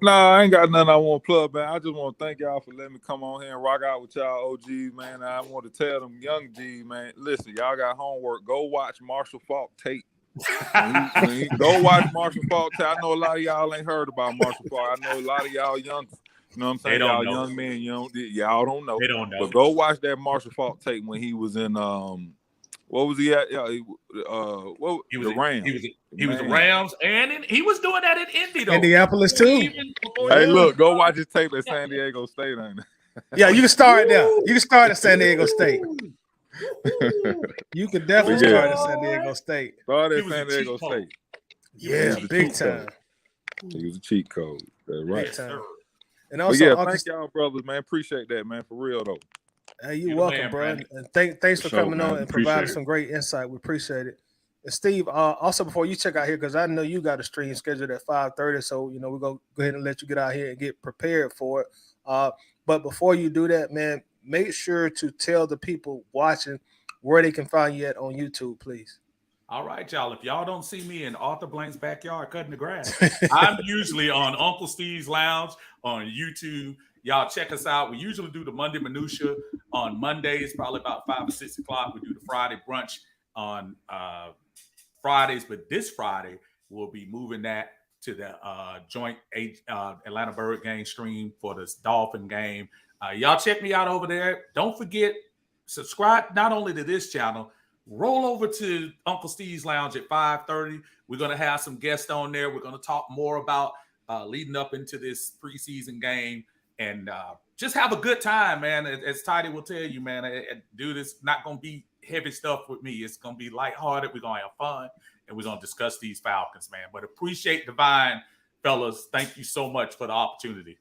No, I ain't got nothing I want to plug, man. I just want to thank y'all for letting me come on here and rock out with y'all OGs, man. I want to tell them young G's, man, listen, y'all got homework. Go watch Marshall Faulk tape Go watch Marshall Faulk. I know a lot of y'all ain't heard about Marshall Faulk. I know a lot of y'all young, you know what I'm saying? Y'all young men, y'all don't know. They don't know. But go watch that Marshall Faulk tape when he was in what was he at? Yeah, the Rams. He was the Rams, and he was doing that in Indy though. Indianapolis too. Hey, look, go watch his tape at San Diego State, ain't it? Yeah, you can start there. You can start at San Diego State. You could definitely start at San Diego State. Start at San Diego State. Yeah, big time. He was a cheat code. That's right. Big time. And also, thank y'all, brothers, man. Appreciate that, man. For real though. Hey, you're welcome, bro. And thanks for coming on and providing some great insight. We appreciate it. And Steve, also before you check out here, because I know you got a stream scheduled at 5:30, so we're gonna go ahead and let you get out here and get prepared for it. But before you do that, man, make sure to tell the people watching where they can find you at on YouTube, please. All right, y'all. If y'all don't see me in Arthur Blank's backyard cutting the grass, I'm usually on Uncle Steve's Lounge on YouTube. Y'all check us out. We usually do the Monday Minutia on Mondays, probably about 5 or 6 o'clock. We do the Friday brunch on Fridays, but this Friday we'll be moving that to the joint Atlanta Bird game stream for this Dolphin game. Y'all check me out over there. Don't forget, subscribe not only to this channel, roll over to Uncle Steve's Lounge at 5:30. We're going to have some guests on there. We're going to talk more about leading up into this preseason game and just have a good time, man. As Tidy will tell you, man, dude, it's not going to be heavy stuff with me. It's going to be lighthearted. We're going to have fun, and we're going to discuss these Falcons, man. But appreciate Divine, fellas. Thank you so much for the opportunity.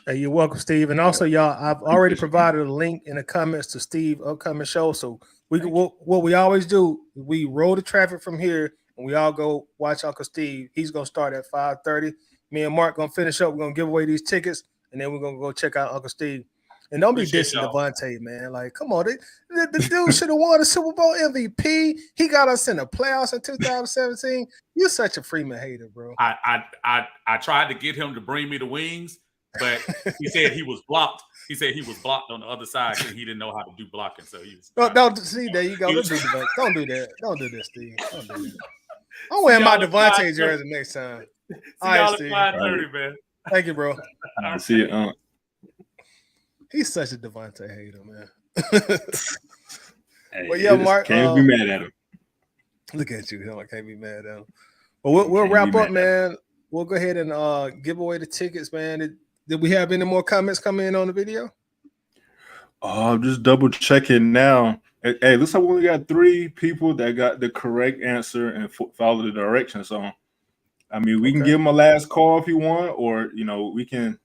Hey, you're welcome, Steve. And also, y'all, I've already provided a link in the comments to Steve's upcoming show. So what we always do, we roll the traffic from here, and we all go watch Uncle Steve. He's going to start at 5:30. Me and Mark going to finish up. We're going to give away these tickets, and then we're going to go check out Uncle Steve. And don't be dissing Devontae, man. Like, come on. The dude should have won the Super Bowl MVP. He got us in the playoffs in 2017. You're such a Freeman hater, bro. I tried to get him to bring me the wings, but he said he was blocked. He said he was blocked on the other side because he didn't know how to do blocking. So he was. Don't see, there you go. Don't do that. Don't do this, Steve. Don't do that. I'm wearing my Devontae jersey next time. All right, Steve. 5:30, man. Thank you, bro. I see it. He's such a Devontae hater, man. Hey, well, yeah, Mark. Can't be mad at him. Look at you. I can't be mad at him. But we'll wrap up, man. We'll go ahead and give away the tickets, man. Did we have any more comments coming in on the video? Oh, just double checking now. Hey, looks like we only got 3 people that got the correct answer and follow the directions. So, I mean, we can give them a last call if you want, or we can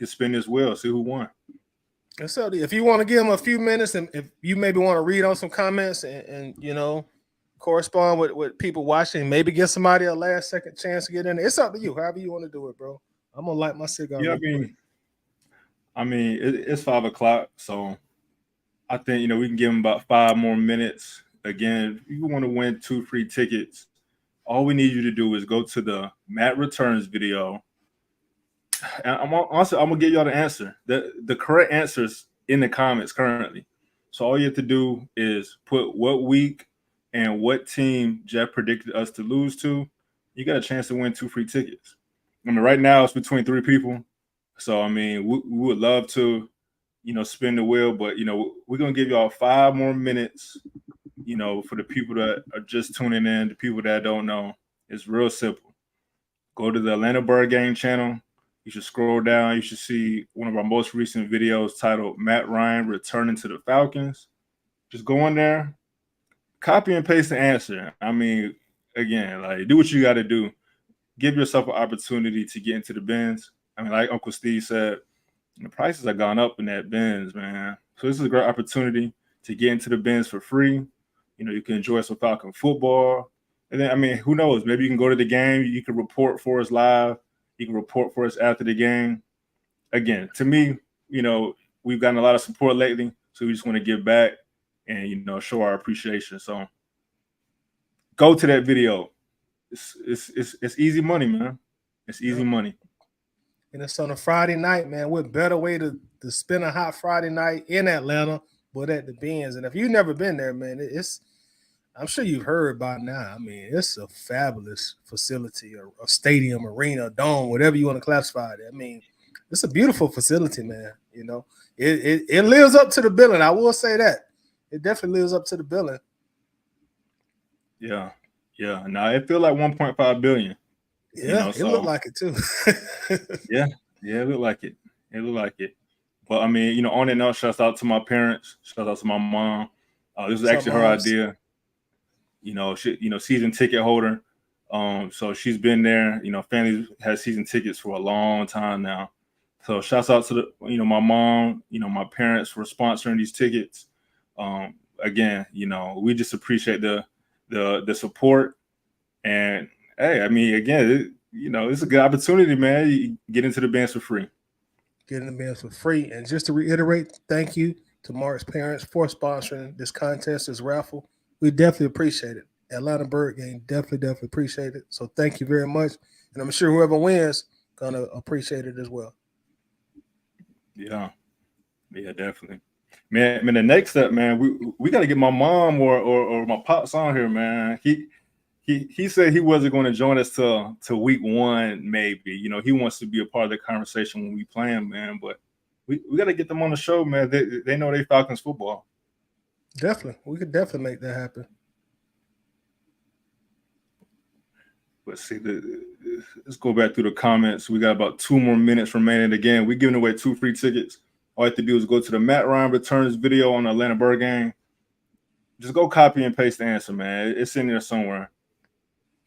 spin this wheel, see who won. So if you want to give them a few minutes, and if you maybe want to read on some comments and correspond with people watching, maybe give somebody a last second chance to get in there. It's up to you, however you want to do it, bro. I'm gonna light my cigar. Yeah, I mean, it's 5 o'clock, so I think we can give them about 5 more minutes. Again, if you want to win 2 free tickets, all we need you to do is go to the Matt Returns video. And I'm gonna give y'all the answer. The correct answers in the comments currently. So all you have to do is put what week and what team Jeff predicted us to lose to. You got a chance to win 2 free tickets. I mean, right now it's between 3 people. So I mean, we would love to, spin the wheel, but we're gonna give y'all 5 more minutes. For the people that are just tuning in, the people that don't know, it's real simple. Go to the Atlanta Bird Game channel. You should scroll down. You should see one of our most recent videos titled Matt Ryan Returning to the Falcons. Just go in there, copy and paste the answer. I mean, again, do what you got to do. Give yourself an opportunity to get into the bins. I mean, like Uncle Steve said, the prices have gone up in that bins, man. So this is a great opportunity to get into the bins for free. You can enjoy some Falcon football. And then, I mean, who knows? Maybe you can go to the game. You can report for us live. You can report for us after the game. Again, to me, we've gotten a lot of support lately, so we just want to give back and, show our appreciation. So go to that video. It's easy money, man. It's easy money. And it's on a Friday night, man. What better way to spend a hot Friday night in Atlanta but at the Benz? And if you've never been there, man, I'm sure you've heard by now. I mean, it's a fabulous facility, a stadium, arena, dome, whatever you want to classify it. I mean, it's a beautiful facility, man. You know, it lives up to the billing. I will say that. It definitely lives up to the billing. Yeah. Yeah. Now it feels like 1.5 billion. Yeah, it looked like it too. Yeah. Yeah, it looked like it. It looked like it. But I mean, you know, on that note, shouts out to my parents, shouts out to my mom. This was actually her idea. You know, season ticket holder. So she's been there. You know, family has season tickets for a long time now. So shouts out to my mom, my parents for sponsoring these tickets. Again, we just appreciate the support. And hey, I mean, again, it's a good opportunity, man. You get into the bands for free. Get in the bands for free. And just to reiterate, thank you to Mark's parents for sponsoring this contest, this raffle. We definitely appreciate it. Atlanta Bird Game definitely appreciate it. So thank you very much. And I'm sure whoever wins gonna appreciate it as well. Yeah, definitely. Man, the next step, man, we got to get my mom or my pops on here, man. He said he wasn't going to join us till week 1, maybe. He wants to be a part of the conversation when we play him, man. But we got to get them on the show, man. They know they Falcons football. Definitely, we could definitely make that happen. But see, let's go back through the comments. We got about 2 more minutes remaining. Again, we're giving away 2 free tickets. All you have to do is go to the Matt Ryan Returns video on the Atlanta Bird Game. Just go copy and paste the answer, man. It's in there somewhere.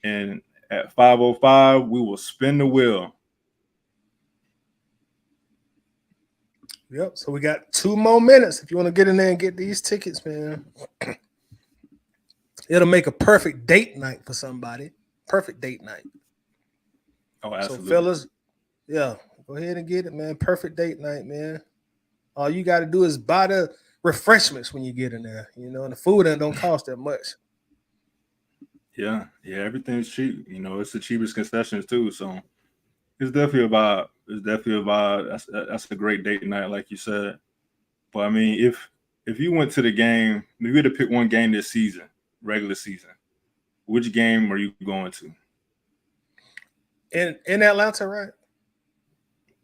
And at 5:05, we will spin the wheel. Yep. So we got 2 more minutes. If you want to get in there and get these tickets, man, it'll make a perfect date night for somebody. Perfect date night. Oh, absolutely. So, fellas, yeah, go ahead and get it, man. Perfect date night, man. All you got to do is buy the refreshments when you get in there, and the food don't cost that much. Yeah, everything's cheap. It's the cheapest concessions too. So it's definitely about. That's a great date night, like you said. But I mean, if you went to the game, if you had to pick one game this season, regular season, which game are you going to? In Atlanta, right?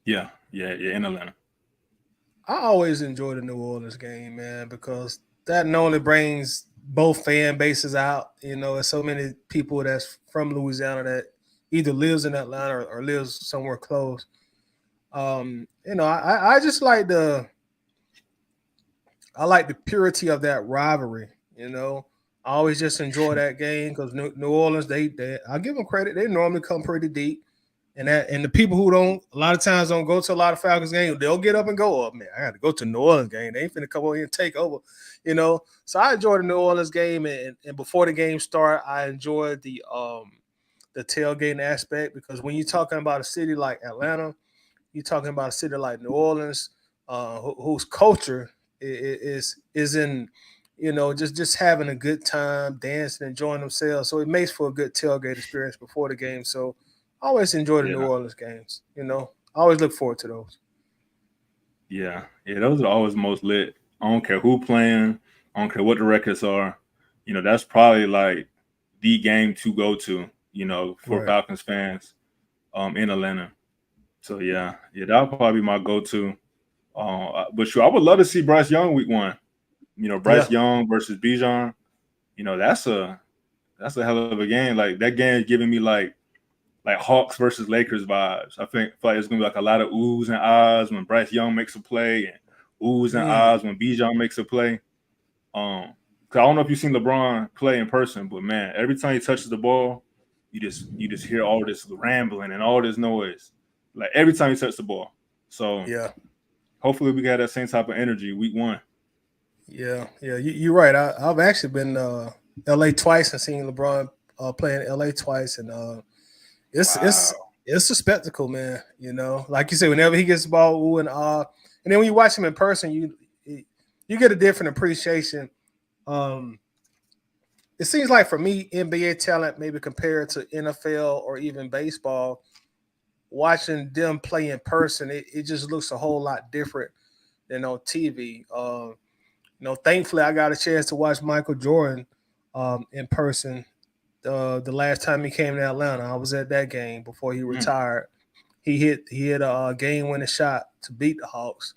Yeah, in Atlanta. I always enjoy the New Orleans game, man, because that not only brings both fan bases out. There's so many people that's from Louisiana that either lives in Atlanta or lives somewhere close. I just like the purity of that rivalry. I always just enjoy that game because New Orleans, they I give them credit. They normally come pretty deep. And the people who a lot of times don't go to a lot of Falcons games, they'll get up and go, oh, man, I got to go to New Orleans game. They ain't finna come over here and take over, So I enjoyed the New Orleans game, and before the game started, I enjoyed the tailgating aspect because when you're talking about a city like Atlanta, you're talking about a city like New Orleans, whose culture is in, just having a good time, dancing, enjoying themselves. So it makes for a good tailgate experience before the game. So I always enjoy the New Orleans games. I always look forward to those. Yeah, those are always most lit. I don't care who playing. I don't care what the records are. That's probably like the game to go to, for Right. Falcons fans in Atlanta. So, yeah, that'll probably be my go-to. But sure, I would love to see Bryce Young week 1. Bryce Young versus Bijan. That's a hell of a game. Like, that game is giving me like Hawks versus Lakers vibes. I feel like it's gonna be like a lot of oohs and ahs when Bryce Young makes a play, and oohs and ahs when Bijan makes a play. Cause I don't know if you've seen LeBron play in person, but man, every time he touches the ball, you just hear all this rambling and all this noise. Like every time he touches the ball. So hopefully we got that same type of energy week 1. Yeah, you're right. I've actually been LA twice and seen LeBron play in LA twice, and it's a spectacle, man. Like you said, whenever he gets the ball, ooh and ah, and then when you watch him in person, you get a different appreciation. It seems like for me, NBA talent maybe compared to NFL or even baseball, watching them play in person, it just looks a whole lot different than on TV. Thankfully, I got a chance to watch Michael Jordan in person. The last time he came to Atlanta, I was at that game before he retired. He hit a game-winning shot to beat the Hawks.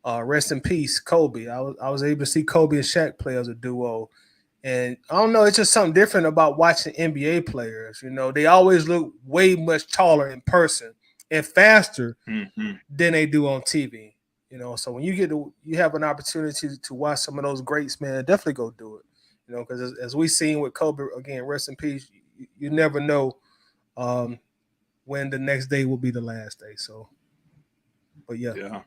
Rest in peace, Kobe. I was able to see Kobe and Shaq play as a duo. And I don't know, it's just something different about watching NBA players. You know, they always look way much taller in person and faster than they do on TV. You know, so when you have an opportunity to watch some of those greats, man, definitely go do it. You know, because as we've seen with Kobe, again, rest in peace, you never know when the next day will be the last day. So, but yeah,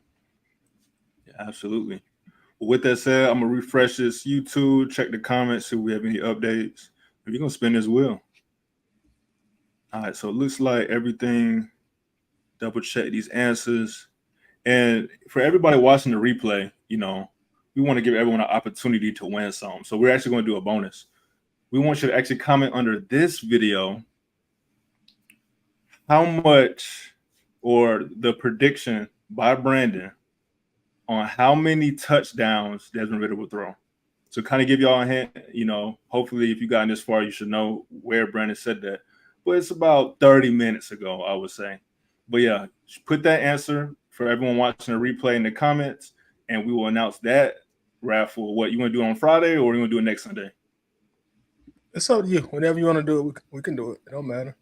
absolutely. Well, with that said, I'm gonna refresh this YouTube, check the comments, see if we have any updates. If you're gonna spin this wheel. All right, so it looks like everything. Double check these answers. And for everybody watching the replay, you know, we want to give everyone an opportunity to win some. So we're actually going to do a bonus. We want you to actually comment under this video how much, or the prediction by Brandon on how many touchdowns Desmond Ridder will throw. So kind of give y'all a hint, you know, hopefully if you gotten this far, you should know where Brandon said that. But it's about 30 minutes ago, I would say. But yeah, put that answer for everyone watching the replay in the comments, and we will announce that raffle. What you want to do on Friday, or you want to do it next Sunday? It's up to you. Whenever you want to do it, we can do it. It don't matter.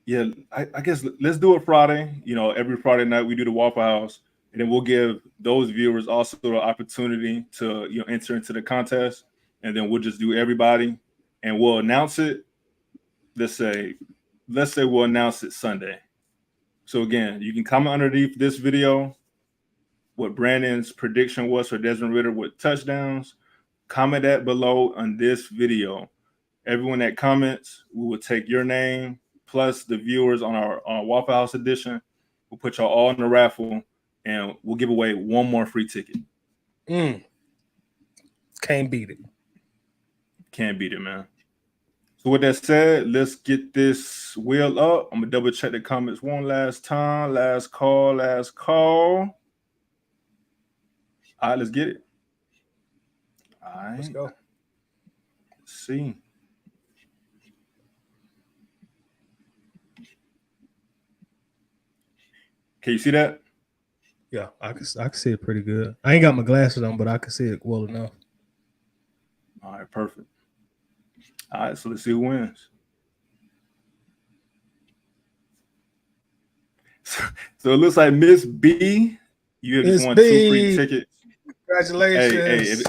Yeah, I guess let's do it Friday. You know, every Friday night we do the Waffle House, and then we'll give those viewers also the opportunity to, you know, enter into the contest, and then we'll just do everybody, and we'll announce it. Let's say we'll announce it Sunday. So again, you can comment underneath this video what Brandon's prediction was for Desmond Ridder with touchdowns. Comment that below on this video. Everyone that comments, we will take your name plus the viewers on our Waffle House edition. We'll put y'all all in the raffle, and we'll give away one more free ticket. Can't beat it. Can't beat it, man. So with that said, let's get this wheel up. I'm gonna double check the comments one last time. Last call. All right, let's get it. All right, let's go. Let's see. Can you see that? Yeah, I can see it pretty good. I ain't got my glasses on, but I can see it well enough. All right, perfect. All right, so let's see who wins. So it looks like Miss B, you have just won 2 free tickets. Congratulations.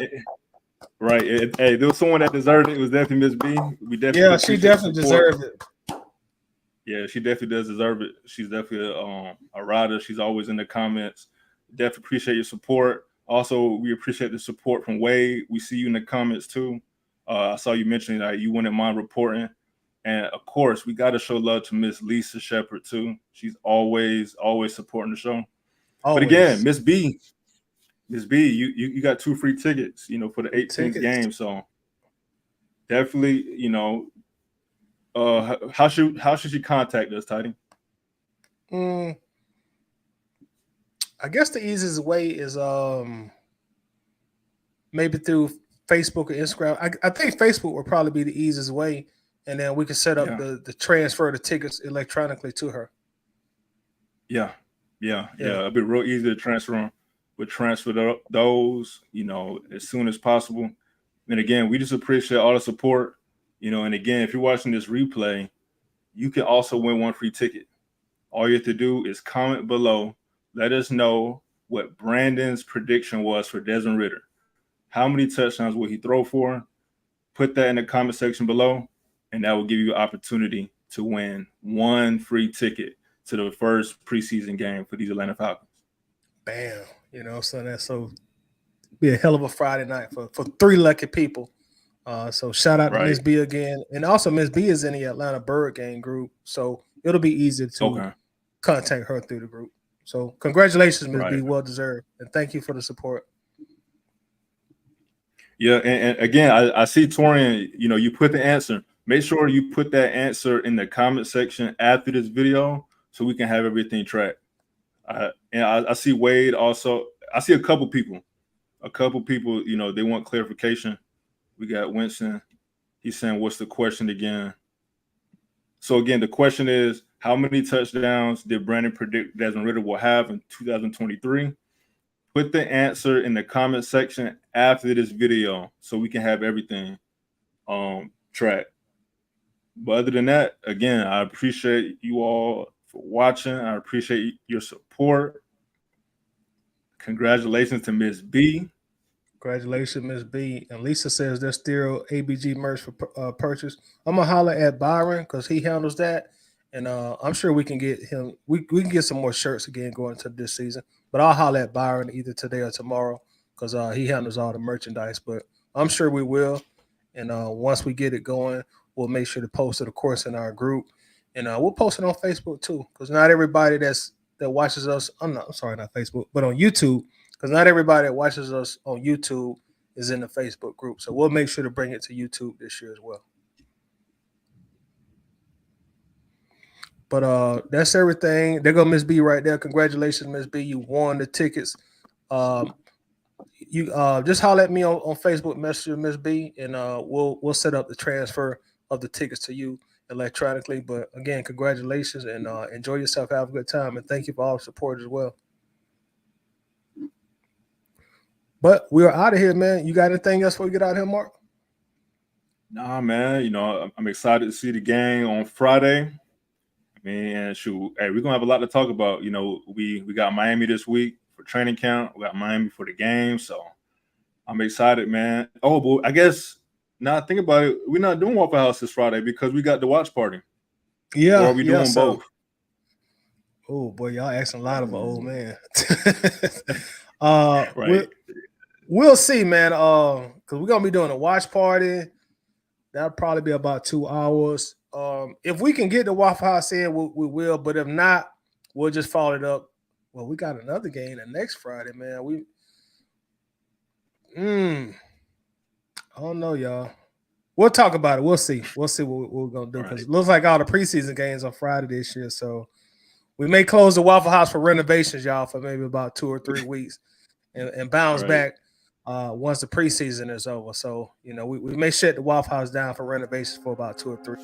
Hey, there was someone that deserved it. It was definitely Miss B. She definitely deserved it. Yeah, she definitely does deserve it. She's definitely a rider. She's always in the comments. Definitely appreciate your support. Also, we appreciate the support from Wade. We see you in the comments too. I saw you mentioning that you wouldn't mind reporting. And of course, we got to show love to Miss Lisa Shepard too. She's always supporting the show. Always. But again, Miss B, you got 2 free tickets, you know, for the 18th game. So definitely, you know, how should she contact us, Tidy? I guess the easiest way is maybe through Facebook or Instagram. I think Facebook would probably be the easiest way, and then we can set up the transfer the tickets electronically to her. Yeah. It'd be real easy to transfer them. We'll transfer those, you know, as soon as possible. And again, we just appreciate all the support, you know. And again, if you're watching this replay, you can also win 1 free ticket. All you have to do is comment below. Let us know what Brandon's prediction was for Desmond Ridder. How many touchdowns will he throw for? Put that in the comment section below, and that will give you an opportunity to win 1 free ticket to the first preseason game for these Atlanta Falcons. Bam. You know, so that's be a hell of a Friday night for 3 lucky people. So shout out to Miss B again. And also Miss B is in the Atlanta Bird Game group, so it'll be easy to contact her through the group. So congratulations, Miss B. Well deserved. And thank you for the support. Yeah, and again, I see Torian, you know, you put the answer. Make sure you put that answer in the comment section after this video so we can have everything tracked. And I see Wade also. I see a couple people, you know, they want clarification. We got Winston. He's saying, what's the question again? So again, the question is, how many touchdowns did Brandon predict Desmond Ridder will have in 2023? Put the answer in the comment section after this video so we can have everything tracked. But other than that, again, I appreciate you all for watching. I appreciate your support. Congratulations to Miss B. Congratulations, Miss B. And Lisa says there's still ABG merch for purchase. I'm gonna holler at Byron because he handles that, and I'm sure we can get him. We can get some more shirts again going into this season. But I'll holler at Byron either today or tomorrow because he handles all the merchandise. But I'm sure we will. And once we get it going, we'll make sure to post it, of course, in our group, and we'll post it on Facebook too because not everybody that watches us. I'm sorry, not Facebook, but on YouTube. Because not everybody that watches us on YouTube is in the Facebook group. So we'll make sure to bring it to YouTube this year as well. But that's everything. There go Miss B right there. Congratulations, Miss B. You won the tickets. You just holler at me on Facebook, message Miss B, and we'll set up the transfer of the tickets to you electronically. But again, congratulations and enjoy yourself. Have a good time. And thank you for all the support as well. But we're out of here, man. You got anything else before we get out of here, Mark? Nah, man. You know, I'm excited to see the game on Friday. I mean, shoot, hey, we're gonna have a lot to talk about. You know, we got Miami this week for training camp. We got Miami for the game, so I'm excited, man. Oh, but I guess now think about it, we're not doing Waffle House this Friday because we got the watch party. Yeah, or are we doing both? Oh boy, y'all asking a lot of an old man. Right. We'll see, man. Because we're gonna be doing a watch party. That'll probably be about 2 hours. If we can get the Waffle House in, we will. But if not, we'll just follow it up. Well, we got another game the next Friday, man. I don't know, y'all. We'll talk about it. We'll see. We'll see what we're gonna do because it looks like all the preseason games on Friday this year. So we may close the Waffle House for renovations, y'all, for maybe about 2 or 3 weeks, and bounce back once the preseason is over. So you know, we may shut the Waffle House down for renovations for about 2 or 3.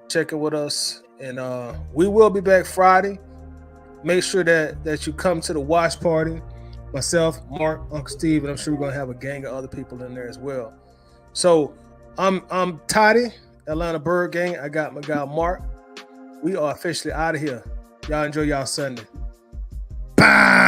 Checking with us, and we will be back Friday. Make sure that you come to the watch party. Myself, Mark, Uncle Steve, and I'm sure we're gonna have a gang of other people in there as well. So I'm Toddy, Atlanta Bird Gang. I got my guy Mark. We are officially out of here. Y'all enjoy y'all Sunday.